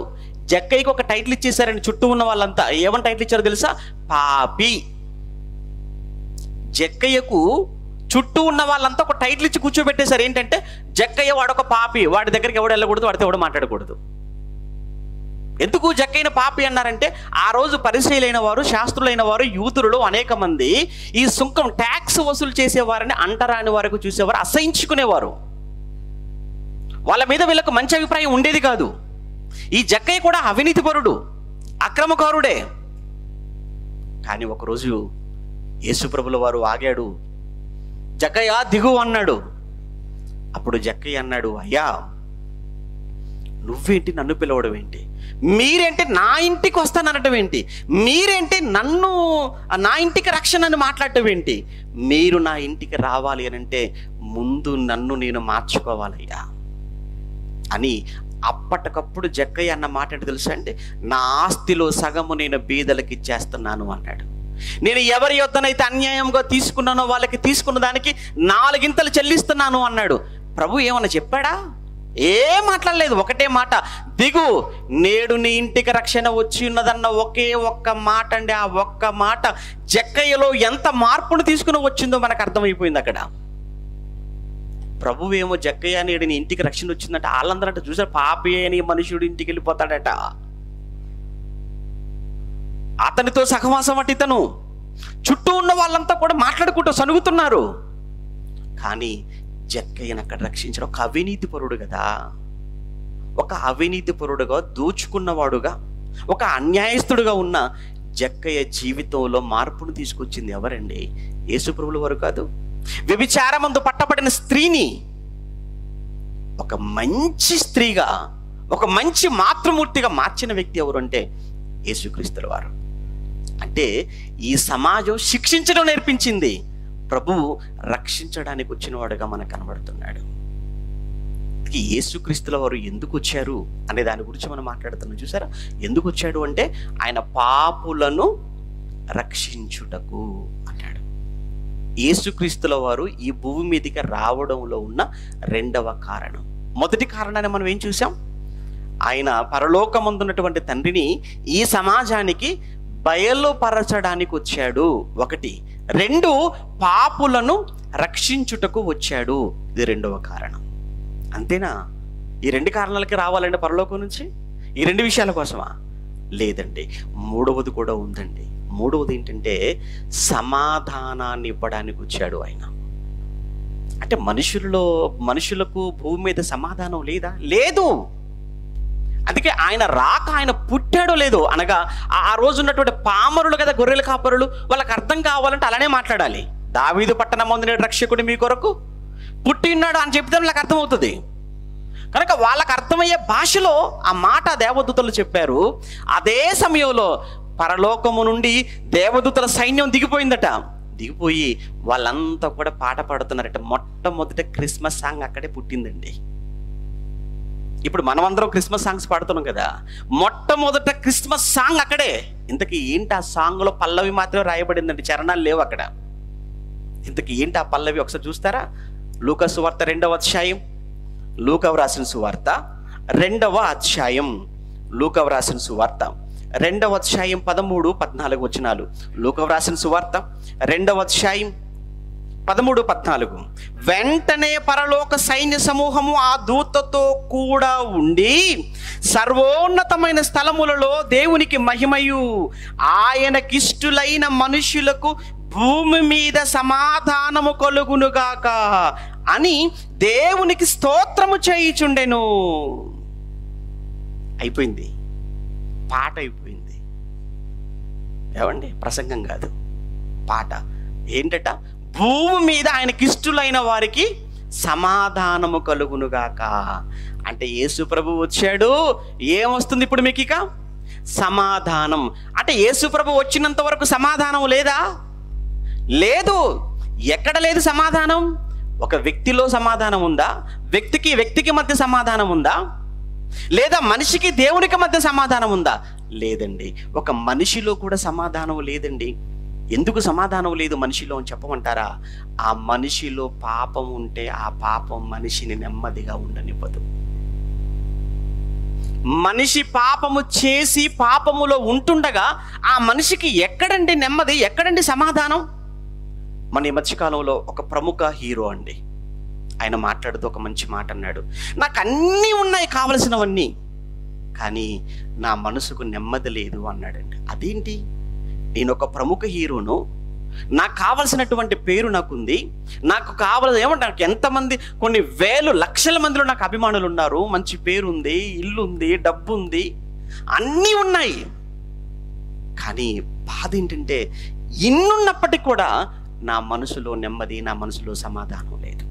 జక్కయ్యకు ఒక టైటిల్ ఇచ్చేసారండి చుట్టూ ఉన్న వాళ్ళంతా. ఏమని టైటిల్ ఇచ్చారో తెలుసా? పాపి. జక్కయ్యకు చుట్టూ ఉన్న వాళ్ళంతా ఒక టైటిల్ ఇచ్చి కూర్చోబెట్టేశారు. ఏంటంటే జక్కయ్య వాడొక పాపి, వాడి దగ్గరికి ఎవడు వెళ్ళకూడదు, వాడితో ఎవడు మాట్లాడకూడదు. ఎందుకు జక్కయ్యను పాపి అన్నారంటే ఆ రోజు పరిసయ్యులైన వారు, శాస్త్రులైన వారు, యూదులు అనేక మంది ఈ సుంకం ట్యాక్స్ వసూలు చేసేవారని అంటరాని వారికి చూసేవారు, అసహించుకునేవారు. వాళ్ళ మీద వీళ్ళకు మంచి అభిప్రాయం ఉండేది కాదు. ఈ జక్కయ్య కూడా అవినీతిపరుడు, అక్రమకారుడే. కానీ ఒకరోజు యేసుప్రభుల వారు ఆగాడు. జక్కయ్య దిగు అన్నాడు. అప్పుడు జక్కయ్య అన్నాడు, అయ్యా నువ్వేంటి నన్ను పిలవడం ఏంటి? మీరేంటి నా ఇంటికి వస్తాననటం ఏంటి? మీరేంటి నన్ను నా ఇంటికి రక్షణ అని మాట్లాడటం ఏంటి? మీరు నా ఇంటికి రావాలి అని అంటే ముందు నన్ను నేను మార్చుకోవాలయ్యా అని అప్పటికప్పుడు జక్కయ్య అన్న మాట ఏంటి తెలుసా అండి? నా ఆస్తిలో సగము నేను బీదలకు ఇచ్చేస్తున్నాను అన్నాడు. నేను ఎవరి యొద్దనైతే అన్యాయంగా తీసుకున్నానో వాళ్ళకి తీసుకున్న దానికి 4 ఇంతలు చెల్లిస్తున్నాను అన్నాడు. ప్రభు ఏమన్నా చెప్పాడా? ఏం మాట్లాడలేదు. ఒకటే మాట, దిగు, నేడు నీ ఇంటికి రక్షణ వచ్చి ఉన్నదన్న ఒకే ఒక్క మాట అండి. ఆ ఒక్క మాట జక్కయ్యలో ఎంత మార్పును తీసుకుని వచ్చిందో మనకు అర్థమైపోయింది అక్కడ. ప్రభువు ఏమో జక్కయ్య నేడు నీ ఇంటికి రక్షణ వచ్చిందంటే వాళ్ళందరంట చూసారు పాపి అని మనుషుడు ఇంటికి వెళ్ళిపోతాడట. అతనితో సహవాసం అటు ఇతను. చుట్టూ ఉన్న వాళ్ళంతా కూడా మాట్లాడుకుంటూ సనుగుతున్నారు. కానీ జక్కయ్యను అక్కడ రక్షించడం ఒక అవినీతి పరుడు కదా. ఒక అవినీతి పరుడుగా, దోచుకున్నవాడుగా, ఒక అన్యాయస్తుడుగా ఉన్న జక్కయ్య జీవితంలో మార్పును తీసుకొచ్చింది ఎవరండి? యేసుప్రభుల వారు కాదు. వ్యభిచారమందు పట్టబడిన స్త్రీని ఒక మంచి స్త్రీగా, ఒక మంచి మాతృమూర్తిగా మార్చిన వ్యక్తి ఎవరు అంటే యేసుక్రీస్తుల వారు. అంటే ఈ సమాజం శిక్షించడం నేర్పించింది, ప్రభువు రక్షించడానికి వచ్చినవాడుగా మనకు కనబడుతున్నాడు. యేసుక్రీస్తుల వారు ఎందుకు వచ్చారు అనే దాని గురించి మనం మాట్లాడుతున్నాం. చూసారా ఎందుకు వచ్చాడు అంటే ఆయన పాపులను రక్షించుటకు అన్నాడు. యేసుక్రీస్తుల వారు ఈ భూమి మీదకి రావడంలో ఉన్న 2వ కారణం. మొదటి కారణాన్ని మనం ఏం చూసాం? ఆయన పరలోకమందున్నటువంటి తండ్రిని ఈ సమాజానికి బయలుపరచడానికి వచ్చాడు 1. 2 పాపులను రక్షించుటకు వచ్చాడు. ఇది 2వ కారణం. అంతేనా? ఈ 2 కారణాలకి రావాలండి పరలోకం నుంచి? ఈ 2 విషయాల కోసమా? లేదండి, మూడవది కూడా ఉందండి. మూడవది ఏంటంటే సమాధానాన్ని ఇవ్వడానికి వచ్చాడు ఆయన. అంటే మనుషులకు భూమి మీద సమాధానం లేదా? లేదు. అందుకే ఆయన రాక ఆయన పుట్టాడో లేదో అనగా ఆ రోజు ఉన్నటువంటి పామరులు కదా, గొర్రెల కాపరులు, వాళ్ళకి అర్థం కావాలంటే అలానే మాట్లాడాలి. దావీదు పట్టణమందున రక్షకుడు మీ కొరకు పుట్టి ఉన్నాడు అని చెప్తే వాళ్ళకి అర్థమవుతుంది. కనుక వాళ్ళకి అర్థమయ్యే భాషలో ఆ మాట దేవదూతలు చెప్పారు. అదే సమయంలో పరలోకము నుండి దేవదూతల సైన్యం దిగిపోయిందట. దిగిపోయి వాళ్ళంతా కూడా పాట పాడుతున్నారట. మొట్టమొదట క్రిస్మస్ సాంగ్ అక్కడే పుట్టిందండి. ఇప్పుడు మనమందరం క్రిస్మస్ సాంగ్స్ పాడుతున్నాం కదా, మొట్టమొదట క్రిస్మస్ సాంగ్ అక్కడే. ఇంతకీ ఏంటి ఆ సాంగ్లో? పల్లవి మాత్రమే రాయబడిందండి, చరణాలు లేవు అక్కడ. ఇంతకీ ఏంటి ఆ పల్లవి? ఒకసారి చూస్తారా? లూకా సువార్త 2వ అధ్యాయం, లూకా వ్రాసిన సువార్త 2వ అధ్యాయం, లూకా వ్రాసిన సువార్త 2వ అధ్యాయం 13-14 వచనాలు. లూకా వ్రాసిన సువార్త 2వ అధ్యాయం 13-14. వెంటనే పరలోక సైన్య సమూహము ఆ దూతతో కూడా ఉండి సర్వోన్నతమైన స్థలములలో దేవునికి మహిమయు ఆయనకిష్టులైన మనుషులకు భూమి మీద సమాధానము కలుగునుగాక అని దేవునికి స్తోత్రము చేయుచుండెను. అయిపోయింది, పాట అయిపోయింది. ఏమండి, ప్రసంగం కాదు, పాట. ఏంటట? భూమి మీద ఆయనకిష్టులైన వారికి సమాధానము కలుగునుగాక. అంటే యేసు ప్రభు వచ్చాడు, ఏమొస్తుంది ఇప్పుడు మీకు? ఇక సమాధానం. అంటే యేసు ప్రభు వచ్చినంత వరకు సమాధానం లేదా? లేదు. ఎక్కడ లేదు సమాధానం? ఒక వ్యక్తిలో సమాధానం ఉందా? వ్యక్తికి మధ్య సమాధానం ఉందా? లేదా మనిషికి దేవునికి మధ్య సమాధానం ఉందా? లేదండి. ఒక మనిషిలో కూడా సమాధానం లేదండి. ఎందుకు సమాధానం లేదు మనిషిలో అని చెప్పమంటారా? ఆ మనిషిలో పాపం ఉంటే ఆ పాపం మనిషిని నెమ్మదిగా ఉండనివ్వదు. మనిషి పాపము చేసి పాపములో ఉంటుండగా ఆ మనిషికి ఎక్కడండి నెమ్మది, ఎక్కడండి సమాధానం? మన ఈ మధ్యకాలంలో ఒక ప్రముఖ హీరో అండి, ఆయన మాట్లాడుతూ ఒక మంచి మాట అన్నాడు. నాకు అన్నీ ఉన్నాయి కావలసినవన్నీ, కానీ నా మనసుకు నెమ్మది లేదు అన్నాడండి. అదేంటి? నేను ఒక ప్రముఖ హీరోను, నాకు కావలసినటువంటి పేరు నాకుంది, నాకు ఏమంటే నాకు ఎంతమంది, కొన్ని వేలు లక్షల మందిలో నాకు అభిమానులు ఉన్నారు, మంచి పేరు ఉంది, ఇల్లు ఉంది, డబ్బు ఉంది, అన్నీ ఉన్నాయి. కానీ బాధ ఏంటంటే ఇన్నున్నప్పటికీ కూడా నా మనసులో నెమ్మది, నా మనసులో సమాధానం లేదు.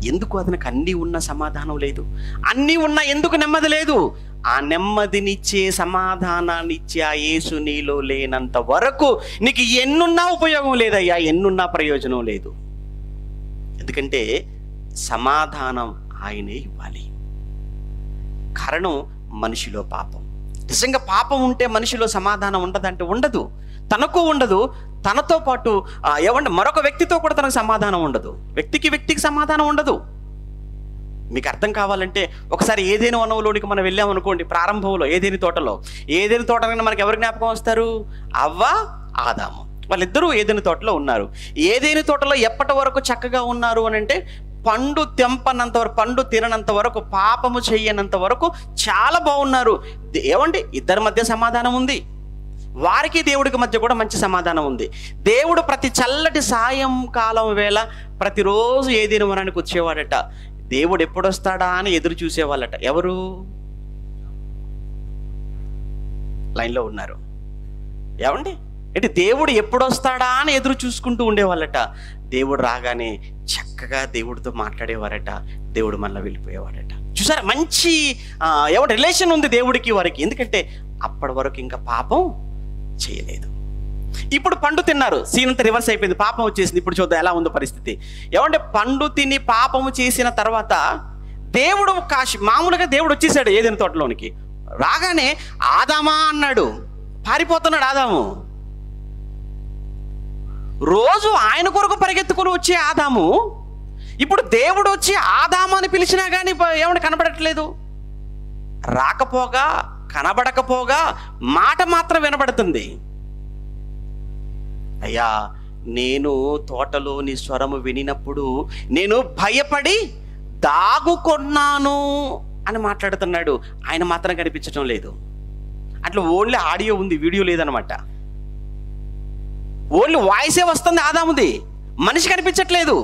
ఎందుకు? అతనికి అన్నీ ఉన్న సమాధానం లేదు. అన్నీ ఉన్నా ఎందుకు నెమ్మది లేదు? ఆ నెమ్మదినిచ్చే, సమాధానాన్ని ఇచ్చే ఆ యేసు నీలో లేనంత వరకు నీకు ఎన్నున్నా ఉపయోగం లేదయ్యా, ఎన్నున్నా ప్రయోజనం లేదు. ఎందుకంటే సమాధానం ఆయనే ఇవ్వాలి. కారణం మనిషిలో పాపం. నిజంగా పాపం ఉంటే మనిషిలో సమాధానం ఉండదంటే ఉండదు. తనకు ఉండదు, తనతో పాటు మరొక వ్యక్తితో కూడా తనకు సమాధానం ఉండదు. వ్యక్తికి సమాధానం ఉండదు. మీకు అర్థం కావాలంటే ఒకసారి ఏదైనా వనంలోనికి మనం వెళ్ళామనుకోండి. ప్రారంభంలో ఏదైనా తోటలో మనకి ఎవరు జ్ఞాపకం వస్తారు? అవ్వ, ఆదాము. వాళ్ళిద్దరూ ఏదైనా తోటలో ఉన్నారు. ఏదైనా తోటలో ఎప్పటి వరకు చక్కగా ఉన్నారు అని అంటే పండు తెంపనంత వరకు, పండు తిననంత వరకు, పాపము చెయ్యనంత వరకు చాలా బాగున్నారు. ఏమండి, ఇద్దరి మధ్య సమాధానం ఉంది. వారికి దేవుడికి మధ్య కూడా మంచి సమాధానం ఉంది. దేవుడు ప్రతి చల్లటి సాయంకాలం వేళ ప్రతిరోజు ఏదైనా వనానికి వచ్చేవాడట. దేవుడు ఎప్పుడొస్తాడా అని ఎదురు చూసేవాళ్ళట. ఎవరు? లైన్లో ఉన్నారు. ఏమండి, అంటే దేవుడు ఎప్పుడొస్తాడా అని ఎదురు చూసుకుంటూ ఉండేవాళ్ళట. దేవుడు రాగానే చక్కగా దేవుడితో మాట్లాడేవారట. దేవుడు మళ్ళీ వెళ్ళిపోయేవాడట. చూసారా, మంచి రిలేషన్ ఉంది దేవుడికి వారికి. ఎందుకంటే అప్పటి వరకు ఇంకా పాపం చేయలేదు. ఇప్పుడు పండు తిన్నారు, సీన్ అంతా రివర్స్ అయిపోయింది, పాపం వచ్చేసింది. ఇప్పుడు చూద్దాం ఎలా ఉందో పరిస్థితి. పండు తిని పాపము చేసిన తర్వాత దేవుడు మామూలుగా దేవుడు వచ్చేసాడు ఏదైనా తోటలోనికి. రాగానే ఆదామా అన్నాడు. పారిపోతున్నాడు ఆదాము. రోజు ఆయన కొరకు పరిగెత్తుకుని వచ్చే ఆదాము ఇప్పుడు దేవుడు వచ్చి ఆదాము అని పిలిచినా కానీ కనబడట్లేదు. రాకపోగా, కనబడకపోగా మాట మాత్రం వినబడుతుంది. అయ్యా, నేను తోటలోని స్వరము వినినప్పుడు నేను భయపడి దాగుకొన్నాను అని మాట్లాడుతున్నాడు. ఆయన మాత్రం కనిపించడం లేదు. అట్లా ఓన్లీ ఆడియో ఉంది, వీడియో లేదనమాట. ఓన్లీ వాయిసే వస్తుంది ఆదాముది, మనిషి కనిపించట్లేదు.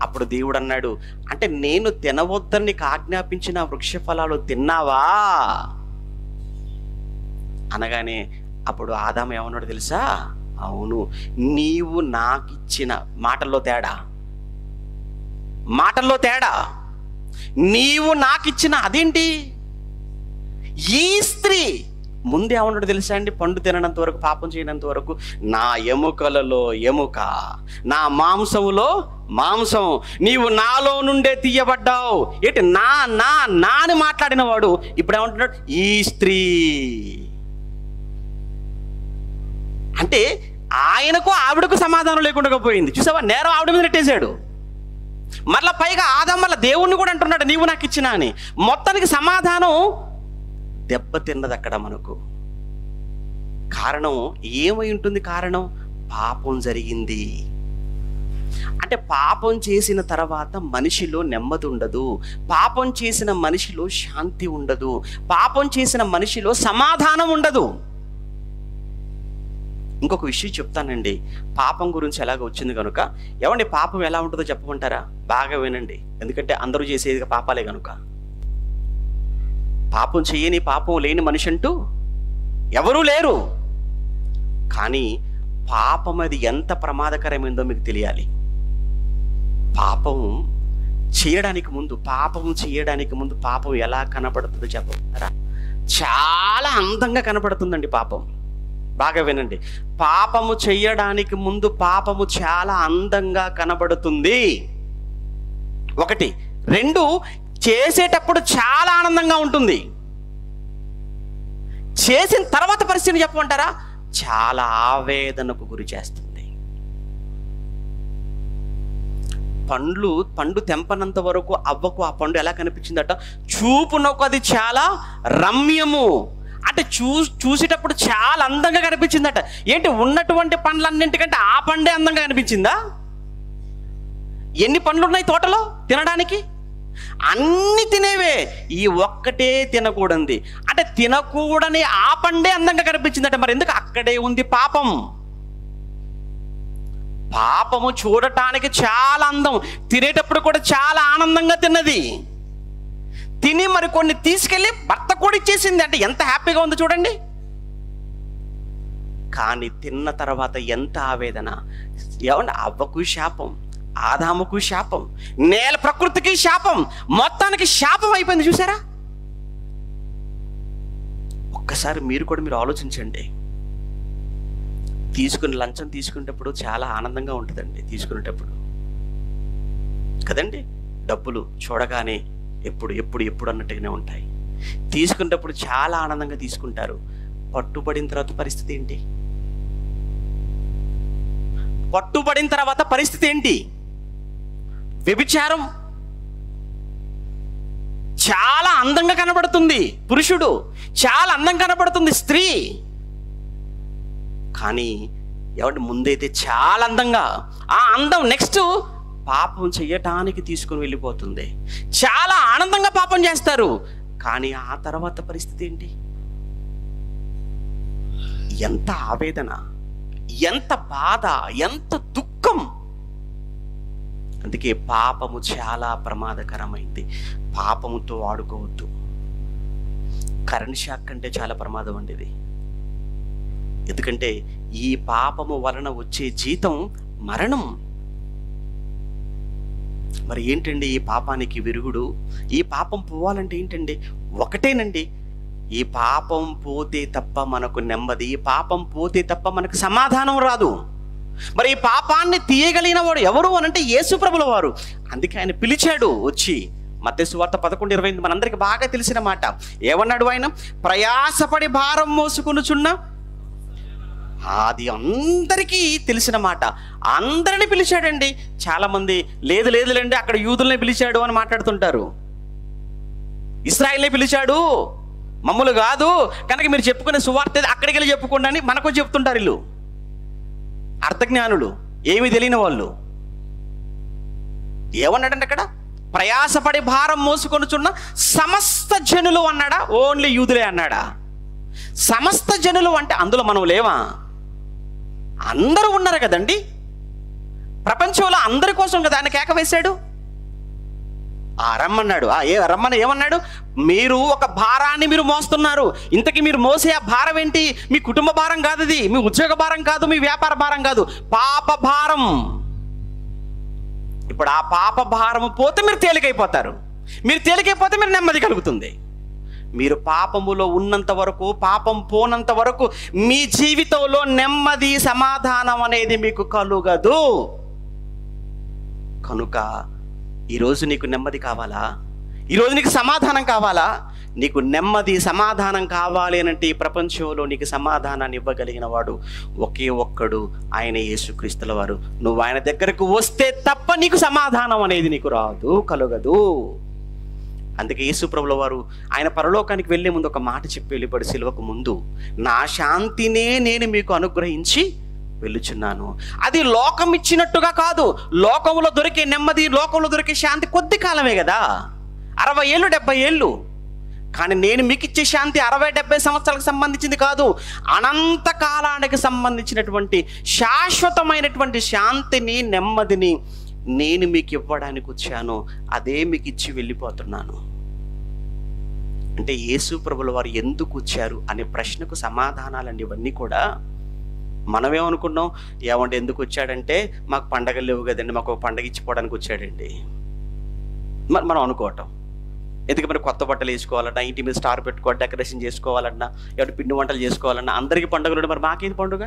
అప్పుడు దేవుడు అన్నాడు, అంటే నేను తినవద్దని నీకు ఆజ్ఞాపించిన వృక్ష ఫలాలు తిన్నావా అనగానే అప్పుడు ఆదాము ఏమన్నాడు తెలుసా? అవును, నీవు నాకిచ్చిన మాటల్లో తేడా, నీవు నాకిచ్చిన అదేంటి? ఈ స్త్రీ ముందే ఏమన్నాడు తెలుసా అండి? పండు తిననంత వరకు, పాపం చేయనంత వరకు నా ఎముకలలో ఎముక, నా మాంసములో మాంసం, నీవు నాలో నుండే తీయబడ్డావు. ఏంటి నా నా నా అని మాట్లాడిన వాడు ఇప్పుడు ఏమంటున్నాడు? ఈ స్త్రీ. అంటే ఆయనకు ఆవిడకు సమాధానం లేకుండా పోయింది. చూసావా, నేరం ఆవిడ మీద నెట్టేశాడు. మరలా పైగా ఆదాం వల్ల దేవుణ్ణి కూడా అంటున్నాడు నీవు నాకు ఇచ్చినా అని. మొత్తానికి సమాధానం దెబ్బతిన్నది అక్కడ మనకు. కారణం ఏమై ఉంటుంది? కారణం పాపం జరిగింది. అంటే పాపం చేసిన తర్వాత మనిషిలో నెమ్మది ఉండదు, పాపం చేసిన మనిషిలో శాంతి ఉండదు, పాపం చేసిన మనిషిలో సమాధానం ఉండదు. ఇంకొక విషయం చెప్తానండి, పాపం గురించి ఎలాగ వచ్చింది కనుక. ఏమండి పాపం ఎలా ఉంటుందో చెప్పమంటారా? బాగా వినండి, ఎందుకంటే అందరూ చేసేది పాపాలే కనుక. పాపం చేయని, పాపం లేని మనిషి అంటూ ఎవరూ లేరు. కానీ పాపం అది ఎంత ప్రమాదకరమైందో మీకు తెలియాలి. పాపం చేయడానికి ముందు పాపం ఎలా కనపడుతుందో చెప్పమంటారా? చాలా అందంగా కనపడుతుందండి పాపం. బాగా వినండి, పాపము చేయడానికి ముందు పాపము చాలా అందంగా కనబడుతుంది. 1. 2, చేసేటప్పుడు చాలా ఆనందంగా ఉంటుంది. చేసిన తర్వాత పరిస్థితిని చెప్పమంటారా? చాలా ఆవేదనకు గురి చేస్తుంది. పండు తెంపనంత వరకు అవ్వకు ఆ పండు ఎలా కనిపించిందట? చూపునకు అది చాలా రమ్యము. అంటే చూసేటప్పుడు చాలా అందంగా కనిపించిందట. ఏంటి, ఉన్నటువంటి పండ్లన్నింటికంటే ఆ పండే అందంగా కనిపించిందా? ఎన్ని పండ్లు ఉన్నాయి తోటలో తినడానికి? అన్ని తినేవే, ఈ ఒక్కటే తినకూడదు. అంటే తినకూడని ఆ పండే అందంగా కనిపించిందట. మరి ఎందుకు? అక్కడే ఉంది పాపం. పాపము చూడటానికి చాలా అందం, తినేటప్పుడు కూడా చాలా ఆనందంగా తిన్నది. తిని మరి కొన్ని తీసుకెళ్ళి భర్త కూడా ఇచ్చేసింది. అంటే ఎంత హ్యాపీగా ఉందో చూడండి. కానీ తిన్న తర్వాత ఎంత ఆవేదన. ఏమంటే అవ్వకు శాపం, ఆదాముకు శాపం, నేల ప్రకృతికి శాపం, మొత్తానికి శాపం అయిపోయింది. చూసారా? ఒక్కసారి మీరు ఆలోచించండి. లంచం తీసుకునేటప్పుడు చాలా ఆనందంగా ఉంటుందండి. తీసుకునేటప్పుడు కదండి, డబ్బులు చూడగానే ఎప్పుడు అన్నట్టుగానే ఉంటాయి. తీసుకునేటప్పుడు చాలా ఆనందంగా తీసుకుంటారు. పట్టుబడిన తర్వాత పరిస్థితి ఏంటి? వ్యభిచారం. చాలా అందంగా కనబడుతుంది పురుషుడు, చాలా అందంగా కనబడుతుంది స్త్రీ. కానీ ఎవరి ముందైతే చాలా అందంగా, ఆ అందం నెక్స్ట్ పాపం చెయ్యటానికి తీసుకుని వెళ్ళిపోతుంది. చాలా ఆనందంగా పాపం చేస్తారు, కానీ ఆ తర్వాత పరిస్థితి ఏంటి? ఎంత ఆవేదన, ఎంత బాధ, ఎంత దుఃఖం. అందుకే పాపము చాలా ప్రమాదకరమైంది. పాపముతో ఆడుకోవద్దు. కరెంట్ షాక్ అంటే చాలా ప్రమాదం అండి ఇది. ఎందుకంటే ఈ పాపము వలన వచ్చే జీతం మరణం. మరి ఏంటండి ఈ పాపానికి విరుగుడు? ఈ పాపం పోవాలంటే ఏంటండి? ఒకటేనండి, ఈ పాపం పోతే తప్ప మనకు నెమ్మది, ఈ పాపం పోతే తప్ప మనకు సమాధానం రాదు. మరి ఈ పాపాన్ని తీయగలిగిన వాడు ఎవరు అనంటే యేసు ప్రభుల వారు. అందుకే ఆయన పిలిచాడు వచ్చి. మత్తయి సువార్త 11:28 మనందరికి బాగా తెలిసిన మాట. ఏమన్నాడు ఆయన? ప్రయాసపడి భారం మోసుకొనుచున్న, అది అందరికీ తెలిసిన మాట. అందరిని పిలిచాడండి. చాలా మంది లేదులేండి అక్కడ యూదుల్ని పిలిచాడు అని మాట్లాడుతుంటారు. ఇశ్రాయేల్ని పిలిచాడు, మమ్మల్ని కాదు, కనుక మీరు చెప్పుకునే సువార్త అక్కడికి వెళ్ళి చెప్పుకోండి అని మనకు చెప్తుంటారు. వీళ్ళు అర్థజ్ఞానులు, ఏమీ తెలియని వాళ్ళు. ఏమన్నాడంటే అక్కడ ప్రయాసపడి భారం మోసుకొనుచున్న సమస్త జనులు అన్నాడా? ఓన్లీ యూదులే అన్నాడా? సమస్త జనులు అంటే అందులో మనం లేవా? అందరూ ఉన్నారు కదండి. ప్రపంచంలో అందరి కోసం కదా ఆయన కేక వేశాడు. రమ్మన్నాడు. రమ్మని ఏమన్నాడు? మీరు ఒక భారాన్ని మీరు మోస్తున్నారు. ఇంతకీ మీరు మోసే ఆ భారం ఏంటి? మీ కుటుంబ భారం కాదు, అది మీ ఉద్యోగ భారం కాదు, మీ వ్యాపార భారం కాదు, పాప భారం. ఇప్పుడు ఆ పాప భారం పోతే మీరు తేలికైపోతారు. మీరు తేలికైపోతే మీరు నెమ్మది కలుగుతుంది. మీరు పాపములో ఉన్నంత వరకు, పాపం పోనంత వరకు మీ జీవితంలో నెమ్మది, సమాధానం అనేది మీకు కలుగదు. కనుక ఈరోజు నీకు నెమ్మది కావాలా? ఈరోజు నీకు సమాధానం కావాలా? నీకు నెమ్మది, సమాధానం కావాలి అనంటే ఈ ప్రపంచంలో నీకు సమాధానాన్ని ఇవ్వగలిగిన వాడు ఒకే ఒక్కడు, ఆయన యేసుక్రీస్తుల వారు. నువ్వు ఆయన దగ్గరకు వస్తే తప్ప నీకు సమాధానం అనేది నీకు రాదు, కలగదు. అందుకే యేసు ప్రభుల వారు ఆయన పరలోకానికి వెళ్ళే ముందు ఒక మాట చెప్పి వెళ్ళిపడి సిలువకు ముందు, నా శాంతినే నేను మీకు అనుగ్రహించి వెళ్ళుచున్నాను. అది లోకం ఇచ్చినట్టుగా కాదు. లోకంలో దొరికే నెమ్మది, లోకంలో దొరికే శాంతి కొద్ది కాలమే కదా, 60 ఏళ్ళు 70 ఏళ్ళు. కానీ నేను మీకు ఇచ్చే శాంతి 60-70 సంవత్సరాలకు సంబంధించింది కాదు, అనంత కాలానికి సంబంధించినటువంటి శాశ్వతమైనటువంటి శాంతిని, నెమ్మదిని నేను మీకు ఇవ్వడానికి వచ్చాను. అదే మీకు ఇచ్చి వెళ్ళిపోతున్నాను. అంటే యేసు ప్రభుల వారు ఎందుకు వచ్చారు అనే ప్రశ్నకు సమాధానాలండి ఇవన్నీ కూడా. మనమేమనుకున్నాం? ఏమంటే ఎందుకు వచ్చాడంటే మాకు పండగలు లేవు కదండి, మాకు ఒక పండగ ఇచ్చిపోవడానికి వచ్చాడండి మనం అనుకోవటం. ఎందుకు మరి కొత్త బట్టలు వేసుకోవాలన్నా, ఇంటి మీద స్టార్ పెట్టుకోవాలి, డెకరేషన్ చేసుకోవాలన్నా, ఎవరి పిండి వంటలు చేసుకోవాలన్నా, అందరికీ పండుగలు, మరి మాకేది పండుగ?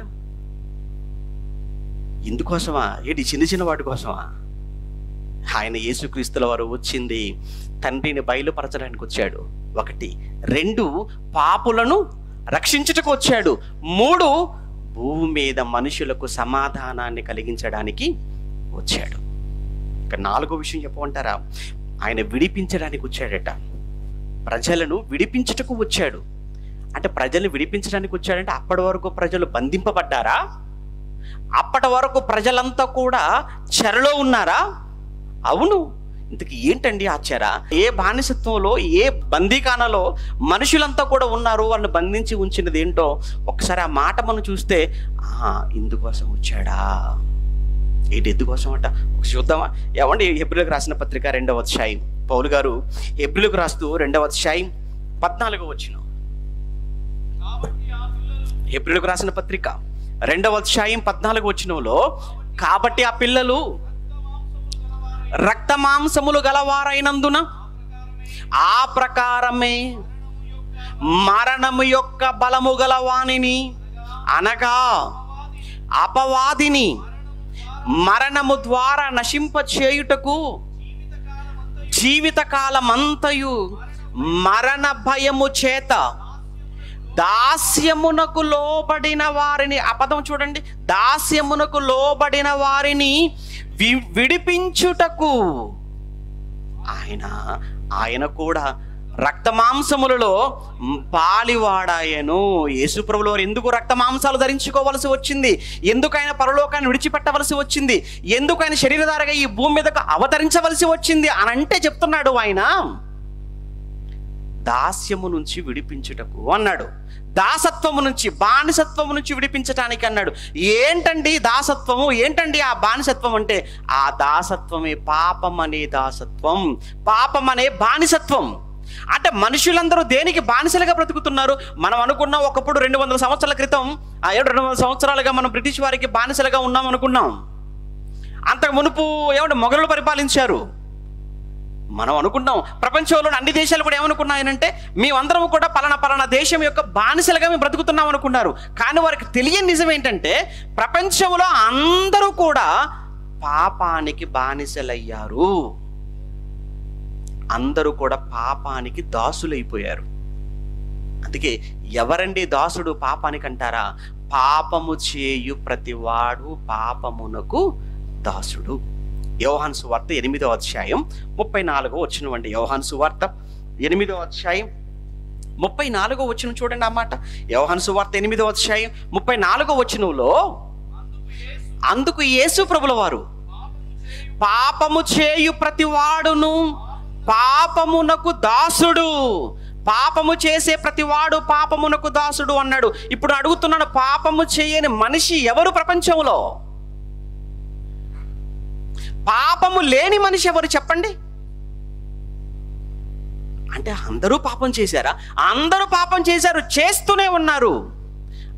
ఇందుకోసమా? ఏంటి చిన్న చిన్న వాటి కోసమా? ఆయన యేసుక్రీస్తుల వారు వచ్చింది తండ్రిని బయలుపరచడానికి వచ్చాడు, 1. 2 పాపులను రక్షించుటకు వచ్చాడు. 3 భూమి మీద మనుషులకు సమాధానాన్ని కలిగించడానికి వచ్చాడు. ఇక 4వ విషయం చెప్పమంటారా? ఆయన విడిపించడానికి వచ్చాడట. ప్రజలను విడిపించుటకు వచ్చాడు. అంటే ప్రజల్ని విడిపించడానికి వచ్చాడంటే అప్పటి వరకు ప్రజలు బంధింపబడ్డారా? అప్పటి వరకు ప్రజలంతా కూడా చెరలో ఉన్నారా? అవును. ఇంతకీ ఏంటండి ఆ చెర? ఏ బానిసత్వంలో, ఏ బందీఖానలో మనుషులంతా కూడా ఉన్నారు, వాళ్ళని బంధించి ఉంచినది ఏంటో ఒకసారి ఆ మాట మనం చూస్తే, ఇందుకోసం వచ్చాడా? ఏంటి ఎందుకోసం అంట? ఒక చూద్దామా? ఏమండి, హెబ్రీయులకు రాసిన పత్రిక 2వ అధ్యాయం, పౌలు గారు హెబ్రీయులకు రాస్తూ 2వ అధ్యాయం 14వ వచనం. హెబ్రీయులకు రాసిన పత్రిక 2వ అధ్యాయం 14వ వచనంలో, కాబట్టి ఆ పిల్లలు రక్త మాంసములు గలవారైనందున ఆ ప్రకారమే మరణము యొక్క బలము గలవానిని, అనగా అపవాదిని మరణము ద్వారా నశింపచేయుటకు జీవితకాలమంతయు మరణ భయము చేత దాస్యమునకు లోబడిన వారిని, ఆ పదం చూడండి, దాస్యమునకు లోబడిన వారిని విడిపించుటకు ఆయన కూడా రక్త మాంసములలో పాలివాడాయను. యేసుప్రభుల వారు ఎందుకు రక్త మాంసాలు ధరించుకోవలసి వచ్చింది? ఎందుకు ఆయన పరలోకాన్ని విడిచిపెట్టవలసి వచ్చింది? ఎందుకు ఆయన శరీరధారిగా ఈ భూమి మీదకు అవతరించవలసి వచ్చింది అని అంటే చెప్తున్నాడు, ఆయన దాస్యము నుంచి విడిపించుటకు అన్నాడు. దాసత్వము నుంచి, బానిసత్వము నుంచి విడిపించటానికి అన్నాడు. ఏంటండి దాసత్వము? ఏంటండి ఆ బానిసత్వం అంటే? ఆ దాసత్వమే పాపం అనే దాసత్వం, పాపం అనే బానిసత్వం. అంటే మనుషులందరూ దేనికి బానిసలుగా బ్రతుకుతున్నారు? మనం అనుకున్నాం ఒకప్పుడు 200 సంవత్సరాల క్రితం, 200 సంవత్సరాలుగా మనం బ్రిటిష్ వారికి బానిసలుగా ఉన్నాం అనుకున్నాం. అంతకు మునుపు మొఘలులు పరిపాలించారు మనం అనుకున్నాం. ప్రపంచంలోని అన్ని దేశాలు కూడా ఏమనుకున్నాయనంటే, మేమందరం కూడా పలానా దేశం యొక్క బానిసలుగా మేము బ్రతుకుతున్నాం అనుకున్నారు. కానీ వారికి తెలియని నిజం ఏంటంటే, ప్రపంచంలో అందరూ కూడా పాపానికి బానిసలయ్యారు. అందరూ కూడా పాపానికి దాసులైపోయారు. అందుకే ఎవరండి దాసుడు పాపానికి అంటారా? పాపము చేయు ప్రతివాడు పాపమునకు దాసుడు. యోహాను సువార్త 8వ అధ్యాయం 34వ వచనం అండి. యోహాను సువార్త 8వ అధ్యాయం 34వ వచనం చూడండి ఆ మాట. యోహాను సువార్త 8వ అధ్యాయం 34వ వచనంలో, అందుకు యేసు ప్రభుల వారు పాపము చేయు ప్రతివాడును పాపమునకు దాసుడు. పాపము చేసే ప్రతివాడు పాపమునకు దాసుడు అన్నాడు. ఇప్పుడు అడుగుతున్నాడు, పాపము చేయని మనిషి ఎవరు ప్రపంచంలో? పాపము లేని మనిషి ఎవరు చెప్పండి? అంటే అందరూ పాపం చేశారా? అందరూ పాపం చేశారు, చేస్తూనే ఉన్నారు.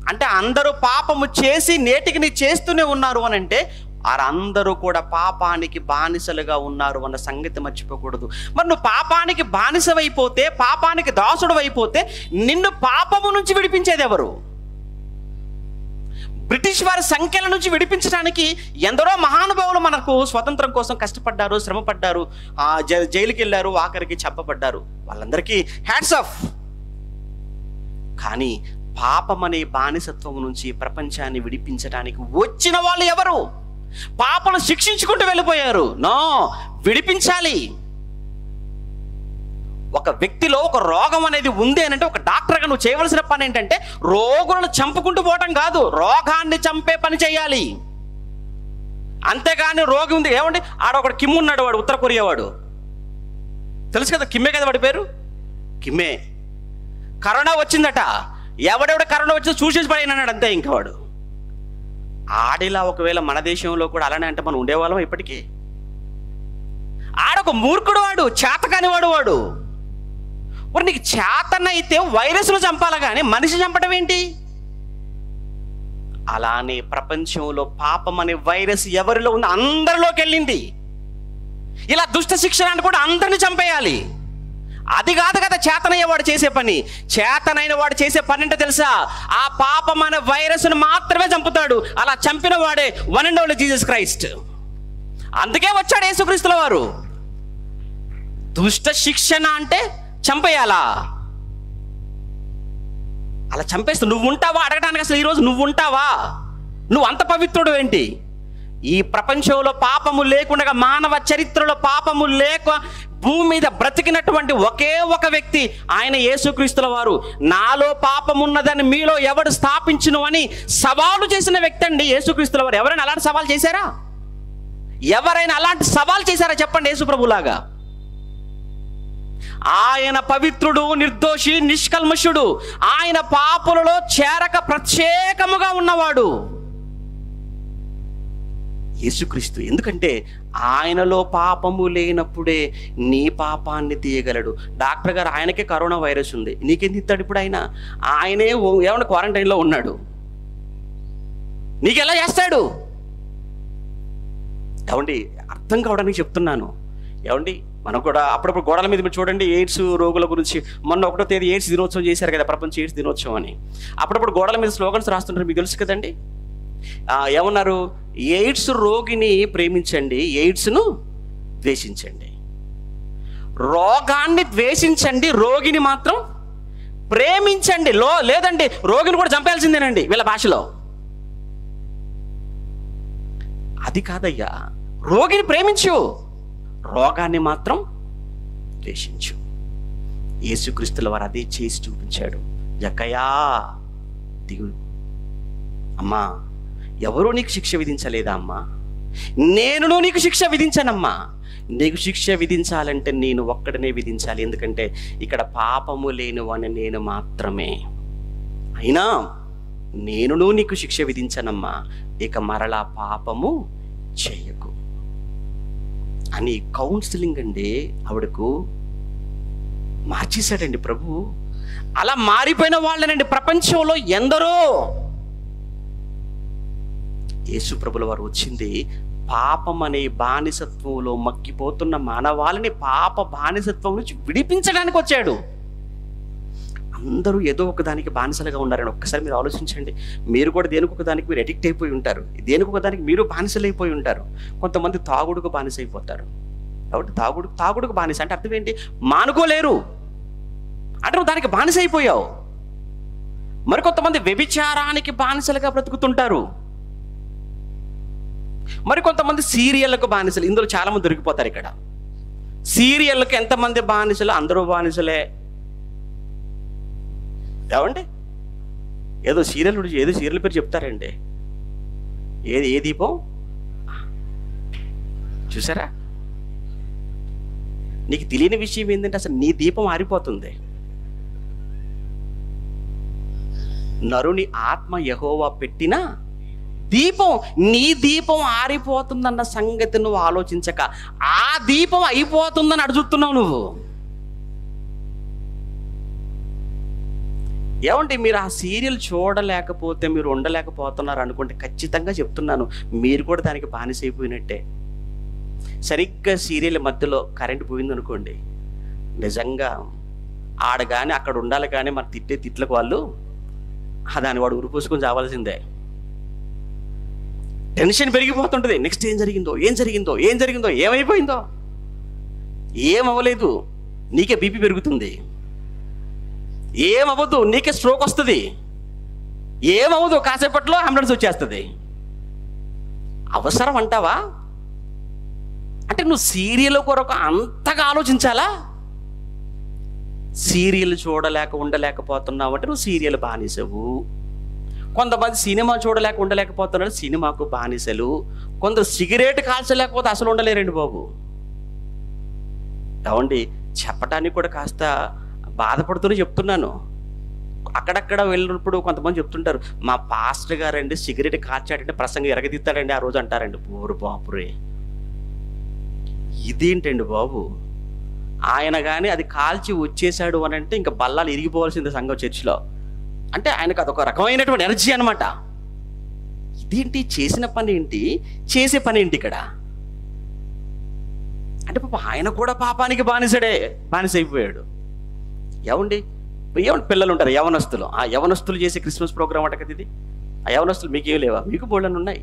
అంటే అందరూ పాపము చేసి నేటికి చేస్తూనే ఉన్నారు అని అంటే వారందరూ కూడా పాపానికి బానిసలుగా ఉన్నారు అన్న సంగతి మర్చిపోకూడదు. మరి నువ్వు పాపానికి బానిసవైపోతే, పాపానికి దాసుడు అయిపోతే నిన్ను పాపము నుంచి విడిపించేది ఎవరు? బ్రిటిష్ వారి సంఖ్యల నుంచి విడిపించడానికి ఎందరో మహానుభావులు మనకు స్వతంత్రం కోసం కష్టపడ్డారు, శ్రమపడ్డారు, జైలుకి వెళ్ళారు, ఆఖరికి చంపబడ్డారు. వాళ్ళందరికీ హ్యాట్స్ ఆఫ్. కానీ పాపం అనే బానిసత్వం నుంచి ప్రపంచాన్ని విడిపించడానికి వచ్చిన వాళ్ళు ఎవరు? పాపను శిక్షించుకుంటూ వెళ్ళిపోయారు. నో, విడిపించాలి. ఒక వ్యక్తిలో ఒక రోగం అనేది ఉంది అని అంటే ఒక డాక్టర్గా నువ్వు చేయవలసిన పని ఏంటంటే రోగులను చంపుకుంటూ పోవటం కాదు, రోగాన్ని చంపే పని చేయాలి. అంతేగాని రోగి ఉంది ఏమండి, ఆడొకడు కిమ్ ఉన్నాడు, వాడు ఉత్తర కొరియా వాడు, తెలుసు కదా, కిమ్మే కదా వాడి పేరు, కిమ్మే. కరోనా వచ్చిందట, ఎవడెవడ కరోనా వచ్చిందో చూసేసి పడేయనన్నాడు అంతే. ఇంకా వాడు ఆడిలా ఒకవేళ మన దేశంలో కూడా అలానే అంటే మనం ఉండేవాళ్ళం ఇప్పటికీ. ఆడొక మూర్ఖుడు, వాడు చేతకాని వాడు. మరి నీకు చేతనైతే వైరస్ను చంపాలి కానీ మనిషి చంపడం ఏంటి? అలానే ప్రపంచంలో పాపం అనే వైరస్ ఎవరిలో ఉంది? అందరిలోకి వెళ్ళింది. ఇలా దుష్ట శిక్షణ కూడా అందరిని చంపేయాలి. అది కాదు కదా చేతనయ్య వాడు చేసే పని. చేతనైన వాడు చేసే పని అంటే తెలుసా? ఆ పాపం అనే వైరస్ను మాత్రమే చంపుతాడు. అలా చంపిన వాడే one and only Jesus Christ. అందుకే వచ్చాడు యేసుక్రీస్తుల వారు. దుష్ట శిక్షణ అంటే చంపేయాలా? అలా చంపేస్తూ నువ్వు ఉంటావా అడగడానికి అసలు ఈరోజు నువ్వు ఉంటావా? నువ్వు అంత పవిత్రుడు ఏంటి? ఈ ప్రపంచంలో పాపము లేకుండా, మానవ చరిత్రలో పాపము లేక భూమి మీద బ్రతికినటువంటి ఒకే ఒక వ్యక్తి ఆయన యేసుక్రీస్తుల వారు. నాలో పాపమున్నదని మీలో ఎవడు స్థాపించును అని సవాలు చేసిన వ్యక్తి అండి యేసుక్రీస్తుల వారు. ఎవరైనా అలాంటి సవాల్ చేశారా? ఎవరైనా అలాంటి సవాల్ చేశారా చెప్పండి యేసుప్రభులాగా? ఆయన పవిత్రుడు, నిర్దోషి, నిష్కల్మషుడు. ఆయన పాపులలో చేరక ప్రత్యేకముగా ఉన్నవాడు యేసుక్రీస్తు. ఎందుకంటే ఆయనలో పాపము లేనప్పుడే నీ పాపాన్ని తీయగలడు. డాక్టర్ గారు ఆయనకే కరోనా వైరస్ ఉంది, నీకేం తీస్తాడు ఇప్పుడు? ఆయనే ఏమన్నా క్వారంటైన్లో ఉన్నాడు, నీకెలా చేస్తాడు? ఏమండి, అర్థం కావడానికి చెప్తున్నాను. ఏమండి, మనం కూడా అప్పుడప్పుడు గోడల మీద మీరు చూడండి, ఎయిడ్స్ రోగుల గురించి మొన్న 1వ తేదీ ఎయిడ్స్ దినోత్సవం చేశారు కదా, ప్రపంచ ఎయిడ్స్ దినోత్సవం అని. అప్పుడప్పుడు గోడల మీద స్లోగన్స్ రాస్తుంటారు, మీకు తెలుసు కదండి. ఏమన్నారు? ఎయిడ్స్ రోగిని ప్రేమించండి, ఎయిడ్స్ను ద్వేషించండి. రోగాన్ని ద్వేషించండి, రోగిని మాత్రం ప్రేమించండి. లేదండి రోగిని కూడా చంపాల్సిందేనండి వీళ్ళ భాషలో. అది కాదయ్యా, రోగిని ప్రేమించు, రోగాన్ని మాత్రం ద్వేషించు. యేసుక్రీస్తుల వారు అదే చేసి చూపించాడు. జక్కయ్యా దిగు అమ్మా, ఎవరూ నీకు శిక్ష విధించలేదా అమ్మా? నేను నీకు శిక్ష విధించానమ్మా. నీకు శిక్ష విధించాలంటే నేను ఒక్కడనే విధించాలి, ఎందుకంటే ఇక్కడ పాపము లేనివాడిని నేను మాత్రమే. అయినా నేను నీకు శిక్ష విధించానమ్మా, ఇక మరలా పాపము చేయకు అని కౌన్సిలింగ్ అండి ఆవిడకు మార్చేశాడండి ప్రభు. అలా మారిపోయిన వాళ్ళనండి ప్రపంచంలో ఎందరో. యేసు ప్రభుల వారు వచ్చింది పాపం అనే బానిసత్వంలో మగ్గిపోతున్న మానవాళిని పాప బానిసత్వం నుంచి విడిపించడానికి వచ్చాడు. అందరూ ఏదో ఒక దానికి బానిసలుగా ఉన్నారని ఒక్కసారి మీరు ఆలోచించండి. మీరు కూడా దేనికి ఒక దానికి మీరు అడిక్ట్ అయిపోయి ఉంటారు, దేనికి ఒక దానికి మీరు బానిసలైపోయి ఉంటారు. కొంతమంది తాగుడుకు బానిస అయిపోతారు. కాబట్టి తాగుడుకు బానిస అంటే అర్థం ఏంటి? మానుకోలేరు అంటే నువ్వు దానికి బానిస అయిపోయావు. మరికొంతమంది వ్యభిచారానికి బానిసలుగా బ్రతుకుతుంటారు. మరికొంతమంది సీరియళ్లకు బానిసలు. ఇందులో చాలా మంది దొరికిపోతారు. ఇక్కడ సీరియళ్ళకి ఎంతమంది బానిసలు? అందరూ బానిసలే. ఏమండి, ఏదో సీరియల్ పేరు చెప్తారండి. ఏ దీపం చూసారా? నీకు తెలియని విషయం ఏంటంటే అసలు నీ దీపం ఆరిపోతుంది. నరుని ఆత్మ యెహోవా పెట్టిన దీపం, నీ దీపం ఆరిపోతుందన్న సంగతి నువ్వు ఆలోచించక ఆ దీపం అయిపోతుందని అడుగుతున్నావు నువ్వు. ఏమంటే మీరు ఆ సీరియల్ చూడలేకపోతే మీరు ఉండలేకపోతున్నారు అనుకుంటే ఖచ్చితంగా చెప్తున్నాను, మీరు కూడా దానికి బానిసైపోయినట్టే. సరిగ్గా సీరియల్ మధ్యలో కరెంటు పోయింది అనుకోండి, నిజంగా ఆడ కానీ అక్కడ ఉండాలి కానీ మరి తిట్టే తిట్లకు వాళ్ళు దాన్ని వాడు ఉరిపోసుకొని చావాల్సిందే. టెన్షన్ పెరిగిపోతుంటుంది. నెక్స్ట్ ఏం జరిగిందో ఏం జరిగిందో ఏం జరిగిందో ఏమైపోయిందో, ఏమవ్వలేదు నీకే బీపీ పెరుగుతుంది, ఏమవ్వదు నీకే స్ట్రోక్ వస్తుంది, ఏమవ్వదు కాసేపట్లో అంబులెన్స్ వచ్చేస్తుంది. అవసరం అంటావా? అంటే నువ్వు సీరియల్ కొరకు అంతగా ఆలోచించాలా? సీరియల్ చూడలేక ఉండలేకపోతున్నావు అంటే నువ్వు సీరియల్ బానిసవు. కొంతమంది సినిమా చూడలేక ఉండలేకపోతున్నారు, సినిమాకు బానిసలు. కొందరు సిగరెట్ కాల్చలేకపోతే అసలు ఉండలేరండి బాబు. ఏమండి, చెప్పడానికి కూడా కాస్త బాధపడుతూనే చెప్తున్నాను. అక్కడక్కడ వెళ్ళినప్పుడు కొంతమంది చెప్తుంటారు, మా పాస్టర్ గారండి సిగరెట్ కాల్చాడంటే ప్రసంగం ఎరగదిస్తాడండి ఆ రోజు అంటారండి. పోరు బాపురే, ఇదేంటండి బాబు? ఆయన కానీ అది కాల్చి వచ్చేసాడు అని అంటే ఇంకా బల్లాలు ఇరిగిపోవాల్సిందే సంఘం చర్చిలో. అంటే ఆయనకు అదొక రకమైనటువంటి ఎనర్జీ అనమాట. ఇదేంటి, చేసిన పని ఏంటి, చేసే పని ఏంటి ఇక్కడ? అంటే పాప ఆయన కూడా పాపానికి బానిసైపోయాడు. ఏమండి పిల్లలు ఉంటారు యవనస్తులు, ఆ యవనస్తులు చేసే క్రిస్మస్ ప్రోగ్రామ్ అట కదా ఇది. ఆ యవనస్తులు మీకేం లేవా? మీకు బోళ్ళని ఉన్నాయి.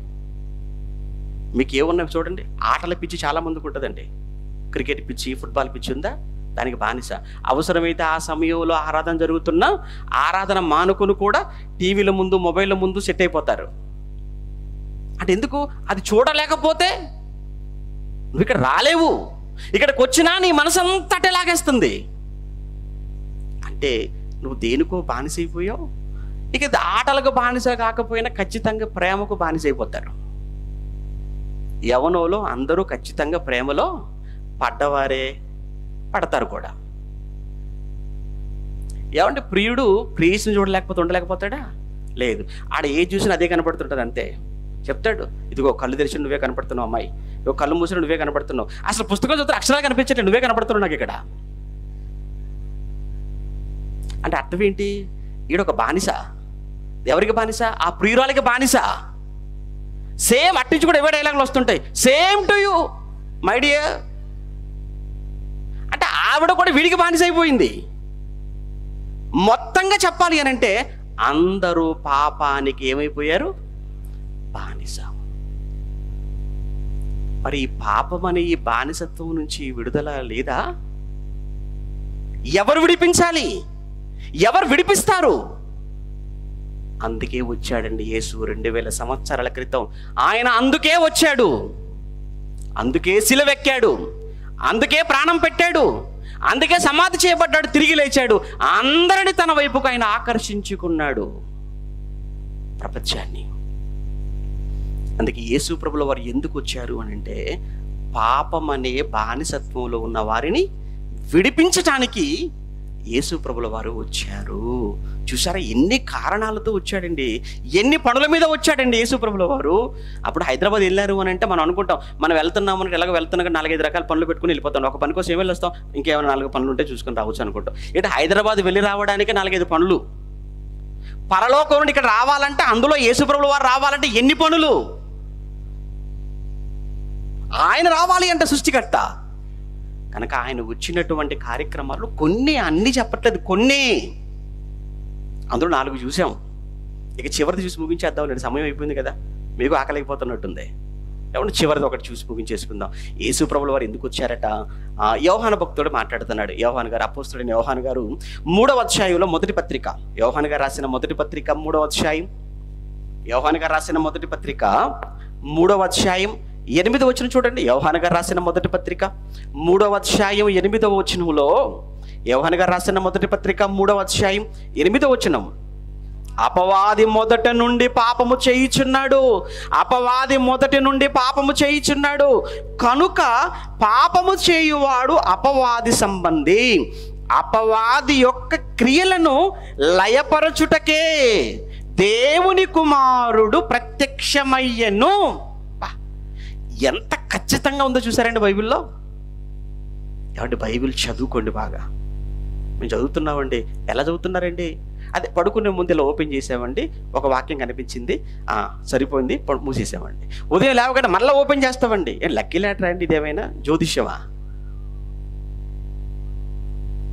మీకు ఏమున్నాయి చూడండి. ఆటల పిచ్చి చాలా మందికి ఉంటుందండి. క్రికెట్ పిచ్చి, ఫుట్బాల్ పిచ్చి ఉందా? దానికి బానిస. అవసరమైతే ఆ సమయంలో ఆరాధన జరుగుతున్నా ఆరాధన మానుకొని కూడా టీవీల ముందు మొబైల్ ముందు సెట్ అయిపోతారు. అంటే ఎందుకు? అది చూడలేకపోతే నువ్వు ఇక్కడ రాలేవు. ఇక్కడికి వచ్చినా నీ మనసు అంతటే లాగేస్తుంది. అంటే నువ్వు దేనికో బానిసైపోయావు. ఇక ఆటలకు బానిస కాకపోయినా ఖచ్చితంగా ప్రేమకు బానిసైపోతారు. యవనంలో అందరూ ఖచ్చితంగా ప్రేమలో పడ్డవారే, పడతారు కూడా. ఏమంటే ప్రియుడు ప్రేయస్ని చూడలేకపోతే ఉండలేకపోతాడా? లేదు. ఆడ ఏ చూసినా అదే కనపడుతుంటుంది అంతే. చెప్తాడు, ఇదిగో కళ్ళు తెరిచి నువ్వే కనపడుతున్నావు అమ్మాయి, ఇదిగో కళ్ళు మూసిన నువ్వే కనపడుతున్నావు. అసలు పుస్తకం చదివితే అక్షరాలు కనిపించట్లేదు, నువ్వే కనపడుతున్నావు నాకు ఇక్కడ. అంటే అర్థం ఏంటి? ఈడొక బానిస. ఎవరికి బానిస? ఆ ప్రియురాలకి బానిస. సేమ్ అట్టించి కూడా ఎవే డైలాగులు వస్తుంటాయి, same to you my dear. అంటే ఆవిడ కూడా వీడికి బానిస అయిపోయింది. మొత్తంగా చెప్పాలి అని అంటే అందరూ పాపానికి ఏమైపోయారు? బానిస. మరి ఈ పాపం అనే ఈ బానిసత్వం నుంచి విడుదల లేదా? ఎవరు విడిపించాలి? ఎవరు విడిపిస్తారు? అందుకే వచ్చాడండి యేసు 2000 సంవత్సరాల క్రితం. ఆయన అందుకే వచ్చాడు, అందుకే సిలువెక్కాడు, అందుకే ప్రాణం పెట్టాడు, అందుకే సమాధి చేయబడ్డాడు, తిరిగి లేచాడు. అందరిని తన వైపుకు ఆయన ఆకర్షించుకున్నాడు, ప్రపంచాన్ని. అందుకే యేసు ప్రభుల వారు ఎందుకు వచ్చారు అని అంటే పాపం అనే బానిసత్వంలో ఉన్న వారిని విడిపించటానికి యేసు ప్రభుల వారు వచ్చారు. చూసారా, ఎన్ని కారణాలతో వచ్చాడండి, ఎన్ని పనుల మీద వచ్చాడండి యేసు ప్రభుల వారు. అప్పుడు హైదరాబాద్ వెళ్ళారు అని అంటే మనం అనుకుంటాం, మనం వెళ్తున్నాం అంటే ఎలాగో వెళ్తున్నాక 4-5 రకాల పనులు పెట్టుకుని వెళ్ళిపోతాం. ఒక పని కోసం ఏం వెళ్ళొస్తాం, ఇంకేమైనా 4 పనులు ఉంటే చూసుకొని రావచ్చు అనుకుంటాం. అంటే హైదరాబాద్ వెళ్ళి రావడానికి 4-5 పనులు. పరలోకం నుండి ఇక్కడ రావాలంటే, అందులో యేసు ప్రభుల వారు రావాలంటే ఎన్ని పనులు? ఆయన రావాలి అంటే సృష్టికర్త కనుక ఆయన వచ్చినటువంటి కార్యక్రమాలు కొన్ని, అన్ని చెప్పట్లేదు, కొన్ని. అందులో 4 చూసాం. ఇక చివరిది చూసి ముగించేద్దాం లేదు, సమయం అయిపోయింది కదా, మీకు ఆకలిపోతున్నట్టుంది. ఏమన్నా చివరిది ఒకటి చూసి ముగించేసుకుందాం. యేసు ప్రభుల వారు ఎందుకు వచ్చారట? యోహాను భక్తుడు మాట్లాడుతున్నాడు. యోహాను గారు, అపోస్తలుడైన యోహాను గారు 3వ అధ్యాయంలో మొదటి పత్రిక, యోహాను గారు రాసిన మొదటి పత్రిక 3వ అధ్యాయం, యోహాను గారు రాసిన మొదటి పత్రిక 3వ అధ్యాయం 8వ వచనం చూడండి. యోహాను గారు రాసిన మొదటి పత్రిక 3వ అధ్యాయం 8వ వచనంలో, యోహాను గారు రాసిన మొదటి పత్రిక 3వ అధ్యాయం 8వ వచనం, అపవాది మొదటి నుండి పాపము చేయుచున్నాడు. అపవాది మొదటి నుండి పాపము చేయుచున్నాడు కనుక పాపము చేయువాడు అపవాది సంబంధి. అపవాది యొక్క క్రియలను లయపరచుటకే దేవుని కుమారుడు ప్రత్యక్షమయ్యను. ఎంత ఖచ్చితంగా ఉందో చూసారండి బైబిల్లో. ఏమంటే బైబిల్ చదువుకోండి బాగా. మేము చదువుతున్నామండి. ఎలా చదువుతున్నారండి? అదే పడుకునే ముందు ఇలా ఓపెన్ చేసామండి, ఒక వాక్యం కనిపించింది, సరిపోయింది, మూసేసామండి. ఉదయం లేవగానే మళ్ళీ ఓపెన్ చేస్తామండి. ఏం లక్కీ లెటర్ అండి ఇదేమైనా జ్యోతిష్యమా?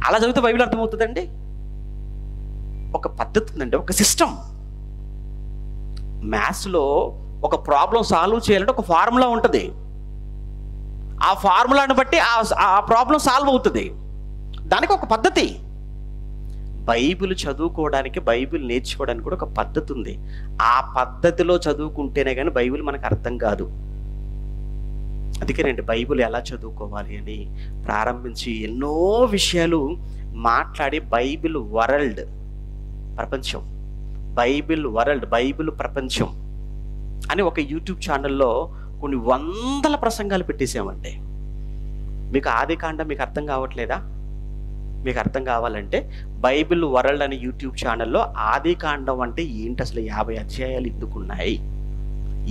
అలా చదివితే బైబిల్ అర్థమవుతుందండి? ఒక పద్ధతి ఉందండి, ఒక సిస్టమ్. మ్యాథ్స్లో ఒక ప్రాబ్లం సాల్వ్ చేయాలంటే ఒక ఫార్ములా ఉంటుంది. ఆ ఫార్ములాను బట్టి ఆ ప్రాబ్లం సాల్వ్ అవుతుంది. దానికి ఒక పద్ధతి. బైబిల్ చదువుకోవడానికి, బైబిల్ నేర్చుకోవడానికి కూడా ఒక పద్ధతి ఉంది. ఆ పద్ధతిలో చదువుకుంటేనే కానీ బైబిల్ మనకు అర్థం కాదు. అందుకేనండి బైబిల్ ఎలా చదువుకోవాలి అని ప్రారంభించి ఎన్నో విషయాలు మాట్లాడి బైబిల్ వరల్డ్, ప్రపంచం, బైబిల్ వరల్డ్, బైబిల్ ప్రపంచం అని ఒక యూట్యూబ్ ఛానల్లో కొన్ని వందల ప్రసంగాలు పెట్టేసామండి. మీకు ఆదికాండం మీకు అర్థం కావట్లేదా? మీకు అర్థం కావాలంటే బైబిల్ వరల్డ్ అనే యూట్యూబ్ ఛానల్లో ఆదికాండం అంటే ఏంటి, అసలు 50 అధ్యాయాలు ఎందుకున్నాయి,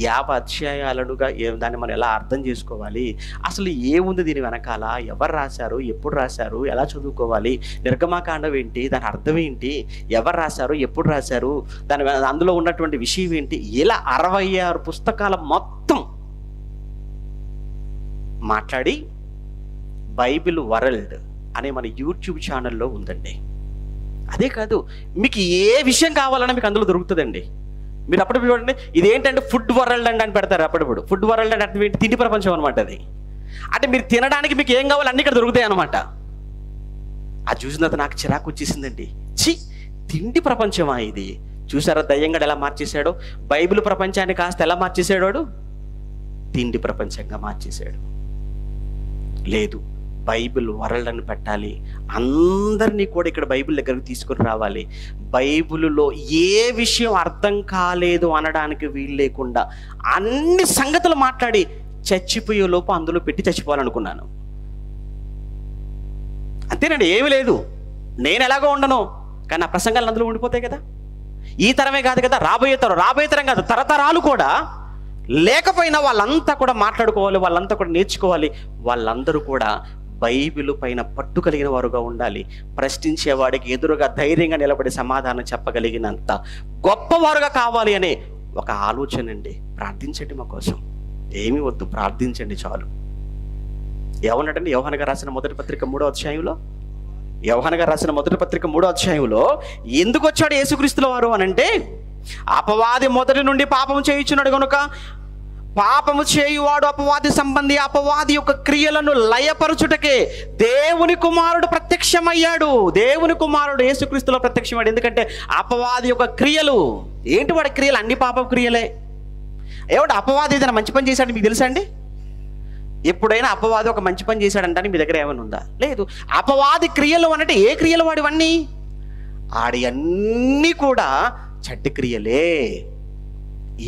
50 అధ్యాయాలుగా దాన్ని మనం ఎలా అర్థం చేసుకోవాలి, అసలు ఏముంది దీని వెనకాల, ఎవరు రాశారు, ఎప్పుడు రాశారు, ఎలా చదువుకోవాలి, నిర్గమాకాండం ఏంటి, దాని అర్థం ఏంటి, ఎవరు రాశారు, ఎప్పుడు రాశారు, అందులో ఉన్నటువంటి విషయం ఏంటి, ఇలా 66 పుస్తకాల మొత్తం మాట్లాడి బైబిల్ వరల్డ్ అనే మన యూట్యూబ్ ఛానల్లో ఉందండి. అదే కాదు, మీకు ఏ విషయం కావాలన్నా మీకు అందులో దొరుకుతుందండి. మీరు అప్పుడప్పుడు చూడండి, ఇదేంటంటే ఫుడ్ వరల్డ్ అని పెడతారు. అప్పుడప్పుడు ఫుడ్ వరల్డ్ అంటే అర్థం ఏంటి? తిండి ప్రపంచం అనమాట. అది అంటే మీరు తినడానికి మీకు ఏం కావాలి అన్నీ ఇక్కడ దొరుకుతాయి అనమాట. అది చూసిన తర్వాత నాకు చిరాకు వచ్చేసిందండి. తిండి ప్రపంచమా ఇది? చూసారా దయ్యంగాడు ఎలా మార్చేశాడు? బైబిల్ ప్రపంచాన్ని కాస్త ఎలా మార్చేశాడు వాడు? తిండి ప్రపంచంగా మార్చేశాడు. లేదు, బైబిల్ వరల్డ్ అని పెట్టాలి, అందరినీ కూడా ఇక్కడ బైబిల్ దగ్గరకు తీసుకొని రావాలి. బైబిల్లో ఏ విషయం అర్థం కాలేదు అనడానికి వీలు లేకుండా అన్ని సంగతులు మాట్లాడి చచ్చిపోయే లోపు అందులో పెట్టి చచ్చిపోవాలనుకున్నాను. అంతేనండి, ఏమీ లేదు. నేను ఎలాగో ఉండను, కానీ నా ప్రసంగాలు అందులో ఉండిపోతాయి కదా. ఈ తరమే కాదు కదా, రాబోయే తరం కాదు, తరతరాలు కూడా లేకపోయినా వాళ్ళంతా కూడా మాట్లాడుకోవాలి, వాళ్ళంతా కూడా నేర్చుకోవాలి. వాళ్ళందరూ కూడా బైబిల్ పైన పట్టు కలిగిన వారుగా ఉండాలి. ప్రశ్నించేవాడికి ఎదురుగా ధైర్యంగా నిలబడి సమాధానం చెప్పగలిగినంత గొప్పవారుగా కావాలి అనే ఒక ఆలోచన అండి. ప్రార్థించండి మా కోసం, ఏమీ వద్దు, ప్రార్థించండి చాలు. ఏమన్నాడండి యోహాను గారు రాసిన మొదటి పత్రిక 3వ అధ్యాయంలో? యోహాను గారు రాసిన మొదటి పత్రిక 3వ అధ్యాయంలో ఎందుకు వచ్చాడు యేసుక్రీస్తుల వారు అనంటే, అపవాది మొదటి నుండి పాపము చేయుచున్నాడు కనుక పాపము చేయువాడు అపవాది సంబంధి. అపవాది యొక్క క్రియలను లయపరచుటకే దేవుని కుమారుడు ప్రత్యక్షమయ్యాడు. దేవుని కుమారుడు యేసుక్రీస్తులో ప్రత్యక్షమయ్యాడు. ఎందుకంటే అపవాది యొక్క క్రియలు ఏంటి? వాడి క్రియలు అన్ని పాప క్రియలే. ఏమంటే అపవాది ఏదైనా మంచి పని చేశాడు మీకు తెలుసా అండి? ఎప్పుడైనా అపవాది ఒక మంచి పని చేశాడంటే మీ దగ్గర ఏమైనా ఉందా? లేదు. అపవాది క్రియలు అంటే ఏ క్రియలు వాడివన్నీ? ఆడి అన్నీ కూడా చెడ్డ క్రియలే.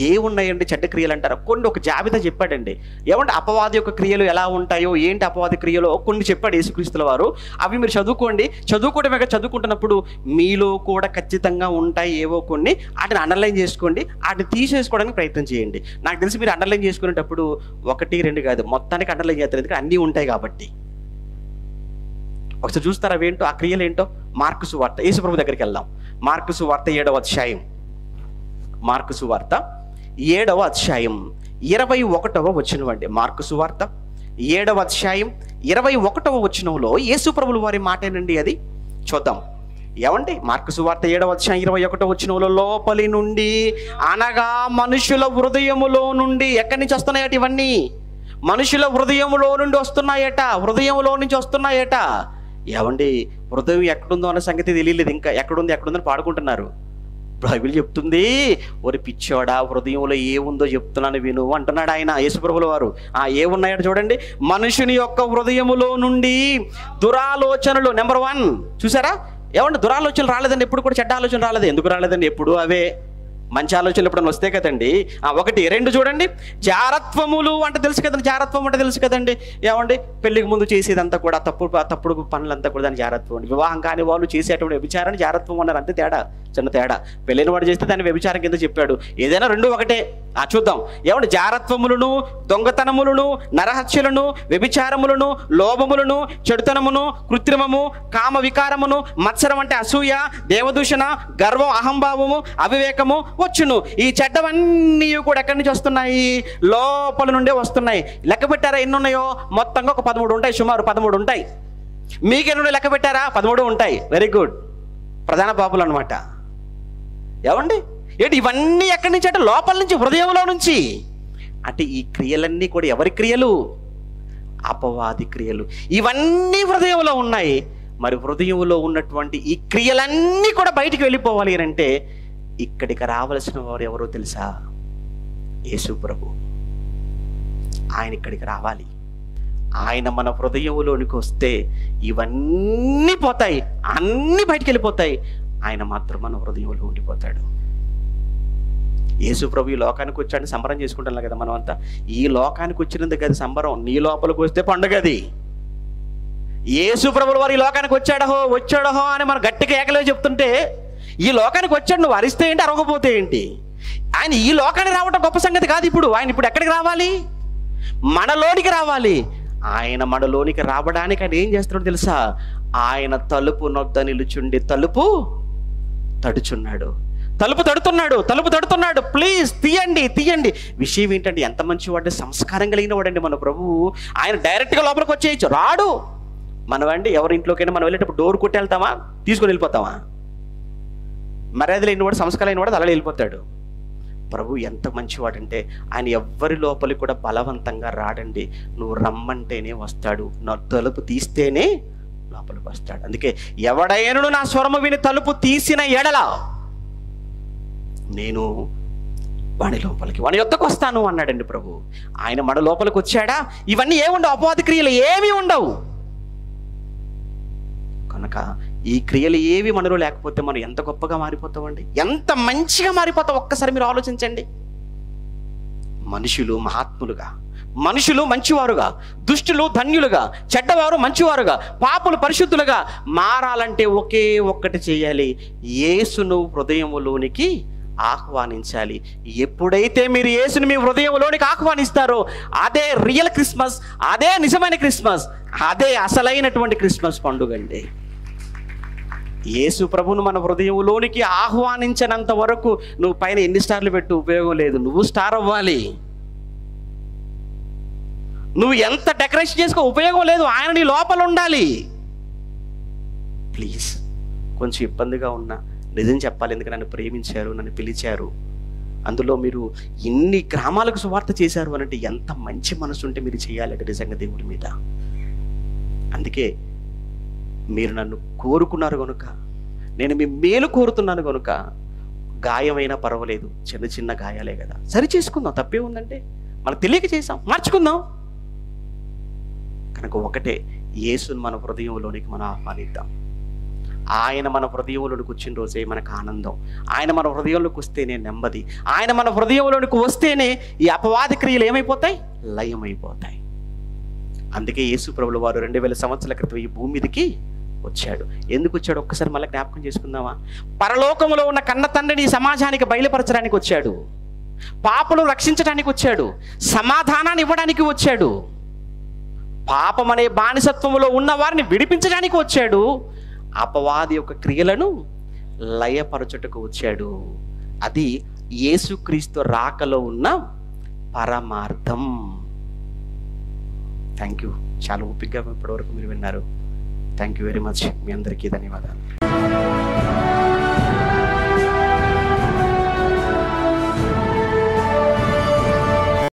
ఏమున్నాయండి చెడ్డ క్రియలు అంటారా? కొన్ని ఒక జాబితా చెప్పాడండి. ఏమంటే అపవాది యొక్క క్రియలు ఎలా ఉంటాయో, ఏంటి అపవాది క్రియలో కొన్ని చెప్పాడు యేసుక్రీస్తుల వారు. అవి మీరు చదువుకోండి. చదువుకుంటున్నప్పుడు మీలో కూడా ఖచ్చితంగా ఉంటాయి ఏవో కొన్ని. వాటిని అండర్లైన్ చేసుకోండి, వాటిని తీసేసుకోవడానికి ప్రయత్నం చేయండి. నాకు తెలిసి మీరు అండర్లైన్ చేసుకునేటప్పుడు 1, 2 కాదు, మొత్తానికి అండర్లైన్ చేస్తారు. ఎందుకంటే అన్నీ ఉంటాయి కాబట్టి. ఒకసారి చూస్తారా అవేంటో, ఆ క్రియలు ఏంటో? మార్కు సువార్త, యేసుప్రభు దగ్గరికి వెళ్దాం. మార్కు సువార్త 7వ అధ్యాయం. మార్కు సువార్త 7వ అధ్యాయం 21వ వచనం అండి. మార్కు సువార్త 7వ అధ్యాయం 21వ వచనంలో యేసుప్రభుల వారి మాటేనండి అది. చూద్దాం ఏమండి. మార్కు సువార్త 7వ అధ్యాయం 21వ వచనంలో, లోపలి నుండి అనగా మనుషుల హృదయములో నుండి. ఎక్కడి నుంచి వస్తున్నాయట ఇవన్నీ? మనుషుల హృదయములో నుండి వస్తున్నాయట. హృదయంలో నుంచి వస్తున్నాయట. ఏమండి, హృదయం ఎక్కడుందో అన్న సంగతి తెలియలేదు. ఇంకా ఎక్కడుందని పాడుకుంటున్నారు. బైబిల్ చెప్తుంది, ఒరి పిచ్చోడా, హృదయంలో ఏముందో చెప్తున్నాను విను అంటున్నాడు ఆయన, యేసుప్రభుల వారు. ఏమున్నాయట చూడండి. మనుషుని యొక్క హృదయములో నుండి దురాలోచనలు. నెంబర్ 1 చూసారా? ఏమంటే దురాలోచనలు రాలేదండి, ఎప్పుడు కూడా చెడ్డ ఆలోచన రాలేదు. ఎందుకు రాలేదండి? ఎప్పుడు అవే మంచి ఆలోచనలు ఎప్పుడన్నా వస్తే కదండి. 1, 2 చూడండి. జారత్వములు అంటే తెలుసు కదండి, జారత్వం అంటే తెలుసు కదండి. ఏమండి పెళ్లికి ముందు చేసేదంతా కూడా తప్పుడు పనులంతా కూడా దాన్ని జారత్వం అండి. వివాహం కాని వాళ్ళు చేసేటువంటి వ్యభిచారాన్ని జారత్వం అన్నారు. అంతే తేడా, చిన్న తేడా. పెళ్ళైన వాడు చేస్తే దాన్ని వ్యభిచారం కింద చెప్పాడు. ఏదైనా 2 ఒకటే. చూద్దాం. ఏమంటే జారత్వములను, దొంగతనములను, నరహత్యలను, వ్యభిచారములను, లోభములను, చెడుతనమును, కృత్రిమము, కామ వికారమును, మత్సరం అంటే అసూయ, దేవదూషణ, గర్వం, అహంభావము, అవివేకము వచ్చును. ఈ చెడ్డవన్నీ కూడా ఎక్కడి నుంచి వస్తున్నాయి? లోపల నుండే వస్తున్నాయి. లెక్క పెట్టారా ఎన్ని ఉన్నాయో? మొత్తంగా ఒక 13 ఉంటాయి, సుమారు 13 ఉంటాయి. మీకెన్ని లెక్క పెట్టారా? 13 ఉంటాయి. Very good. ప్రధాన పాపులు అనమాట. ఏమండి ఏంటి ఇవన్నీ ఎక్కడి నుంచి అంటే లోపల నుంచి, హృదయంలో నుంచి. అంటే ఈ క్రియలన్నీ కూడా ఎవరి క్రియలు? అపవాది క్రియలు. ఇవన్నీ హృదయంలో ఉన్నాయి. మరి హృదయంలో ఉన్నటువంటి ఈ క్రియలన్నీ కూడా బయటికి వెళ్ళిపోవాలి అని అంటే ఇక్కడికి రావాల్సిన వారు ఎవరో తెలుసా? యేసు ప్రభు. ఆయన ఇక్కడికి రావాలి. ఆయన మన హృదయంలోనికి వస్తే ఇవన్నీ పోతాయి, అన్నీ బయటికి వెళ్ళిపోతాయి. ఆయన మాత్రం మన హృదయంలో ఉండిపోతాడు. యేసు ప్రభు ఈ లోకానికి వచ్చాడని సంబరం చేసుకుంటాం కదా మనం అంతా. ఈ లోకానికి వచ్చినందుకు అది సంబరం. నీ లోపలికి వస్తే పండుగ అది. యేసు ప్రభుల వారు ఈ లోకానికి వచ్చాడహో అని మనం గట్టిగా ఏకలే చెప్తుంటే, ఈ లోకానికి వచ్చాడు, నువ్వు అరిస్తే ఏంటి, అరవకపోతే ఏంటి? ఆయన ఈ లోకానికి రావడం గొప్ప సంగతి కాదు. ఆయన ఇప్పుడు ఎక్కడికి రావాలి? మనలోనికి రావాలి. ఆయన మనలోనికి రావడానికి ఆయన ఏం చేస్తున్నాడో తెలుసా? ఆయన తలుపు నొద్ద నిలుచుండి తలుపు తడుచున్నాడు. తలుపు తడుతున్నాడు. ప్లీజ్ తీయండి. విషయం ఏంటంటే ఎంత మంచివాడు, సంస్కారం కలిగిన వాడండి మన ప్రభువు. ఆయన డైరెక్ట్గా లోపలికి వచ్చేయచ్చు, రాడు. మనమండి ఎవరింట్లోకైనా మనం వెళ్ళేటప్పుడు డోర్ కొట్టి వెళ్తామా, తీసుకొని వెళ్ళిపోతామా? మర్యాద లేనివాడు, సంస్కారం లేనివాడు అలా వెళ్ళిపోతాడు. ప్రభు ఎంత మంచివాడంటే ఆయన ఎవ్వరి లోపలికి కూడా బలవంతంగా రాడండి. నువ్వు రమ్మంటేనే వస్తాడు, నా తలుపు తీస్తేనే లోపలికి వస్తాడు. అందుకే ఎవడైనను నా స్వరము విని తలుపు తీసిన ఎడల నేను వాడి యొద్దకు వస్తాను అన్నాడండి ప్రభు. ఆయన మన లోపలికి వచ్చాడా? ఇవన్నీ ఏముండవు, అపవాది క్రియలు ఏమీ ఉండవు. కనుక ఈ క్రియలు ఏవి మనలో లేకపోతే మనం ఎంత గొప్పగా మారిపోతామండి, ఎంత మంచిగా మారిపోతాం. ఒక్కసారి మీరు ఆలోచించండి. మనుషులు మహాత్ములుగా, మనుషులు మంచివారుగా, దుష్టులు ధన్యులుగా, చెడ్డవారు మంచివారుగా, పాపులు పరిశుద్ధులుగా మారాలంటే ఒకే ఒక్కటి చేయాలి, యేసును హృదయములోనికి ఆహ్వానించాలి. ఎప్పుడైతే మీరు యేసుని మీ హృదయంలోనికి ఆహ్వానిస్తారో అదే రియల్ క్రిస్మస్, అదే నిజమైన క్రిస్మస్, అదే అసలైనటువంటి క్రిస్మస్ పండుగ అండి. యేసు ప్రభువును మన హృదయంలోనికి ఆహ్వానించినంత వరకు నువ్వు పైన ఎన్ని స్టార్లు పెట్టు ఉపయోగం లేదు. నువ్వు స్టార్ అవ్వాలి. నువ్వు ఎంత డెకరేషన్ చేసుకో ఉపయోగం లేదు. ఆయన నీ లోపల ఉండాలి. ప్లీజ్, కొంచెం ఇబ్బందిగా ఉన్నా నిజం చెప్పాలి. ఎందుకు నన్ను ప్రేమించారు, నన్ను పిలిచారు, అందులో మీరు ఇన్ని గ్రామాలకు సువార్త చేశారు అనంటే ఎంత మంచి మనసు ఉంటే మీరు చేయాలంటే నిజంగా దేవుడి మీద. అందుకే మీరు నన్ను కోరుకున్నారు కనుక, నేను మీ మేలు కోరుతున్నాను కనుక, గాయమైనా పర్వాలేదు, చిన్న చిన్న గాయాలే కదా, సరి చేసుకుందాం. తప్పే ఉందంటే మనకు తెలియక చేసాం, మార్చుకుందాం. కనుక ఒకటే, యేసుని మన హృదయంలోనికి మనం ఆహ్వానిద్దాం. ఆయన మన హృదయంలోనికి వచ్చిన రోజే మనకు ఆనందం. ఆయన మన హృదయంలోకి వస్తేనే నెమ్మది. ఆయన మన హృదయంలోనికి వస్తేనే ఈ అపవాది క్రియలు ఏమైపోతాయి? లయమైపోతాయి. అందుకే యేసు ప్రభుల వారు 2000 సంవత్సరాల క్రితం ఈ భూమి మీదకి వచ్చాడు. ఎందుకు వచ్చాడు ఒక్కసారి మళ్ళీ జ్ఞాపకం చేసుకుందామా? పరలోకములో ఉన్న కన్న తండ్రిని ఈ సమాజానికి బయలుపరచడానికి వచ్చాడు. పాపను రక్షించడానికి వచ్చాడు. సమాధానాన్ని ఇవ్వడానికి వచ్చాడు. పాపం అనే బానిసత్వంలో ఉన్న వారిని విడిపించడానికి వచ్చాడు. అపవాది యొక్క క్రియలను లయపరచుటకు వచ్చాడు. అది యేసుక్రీస్తు రాకలో ఉన్న పరమార్థం. Thank you. చాలా ఓపికగా ఇప్పటివరకు మీరు విన్నారు. Thank you very much. మీ అందరికీ ధన్యవాదాలు.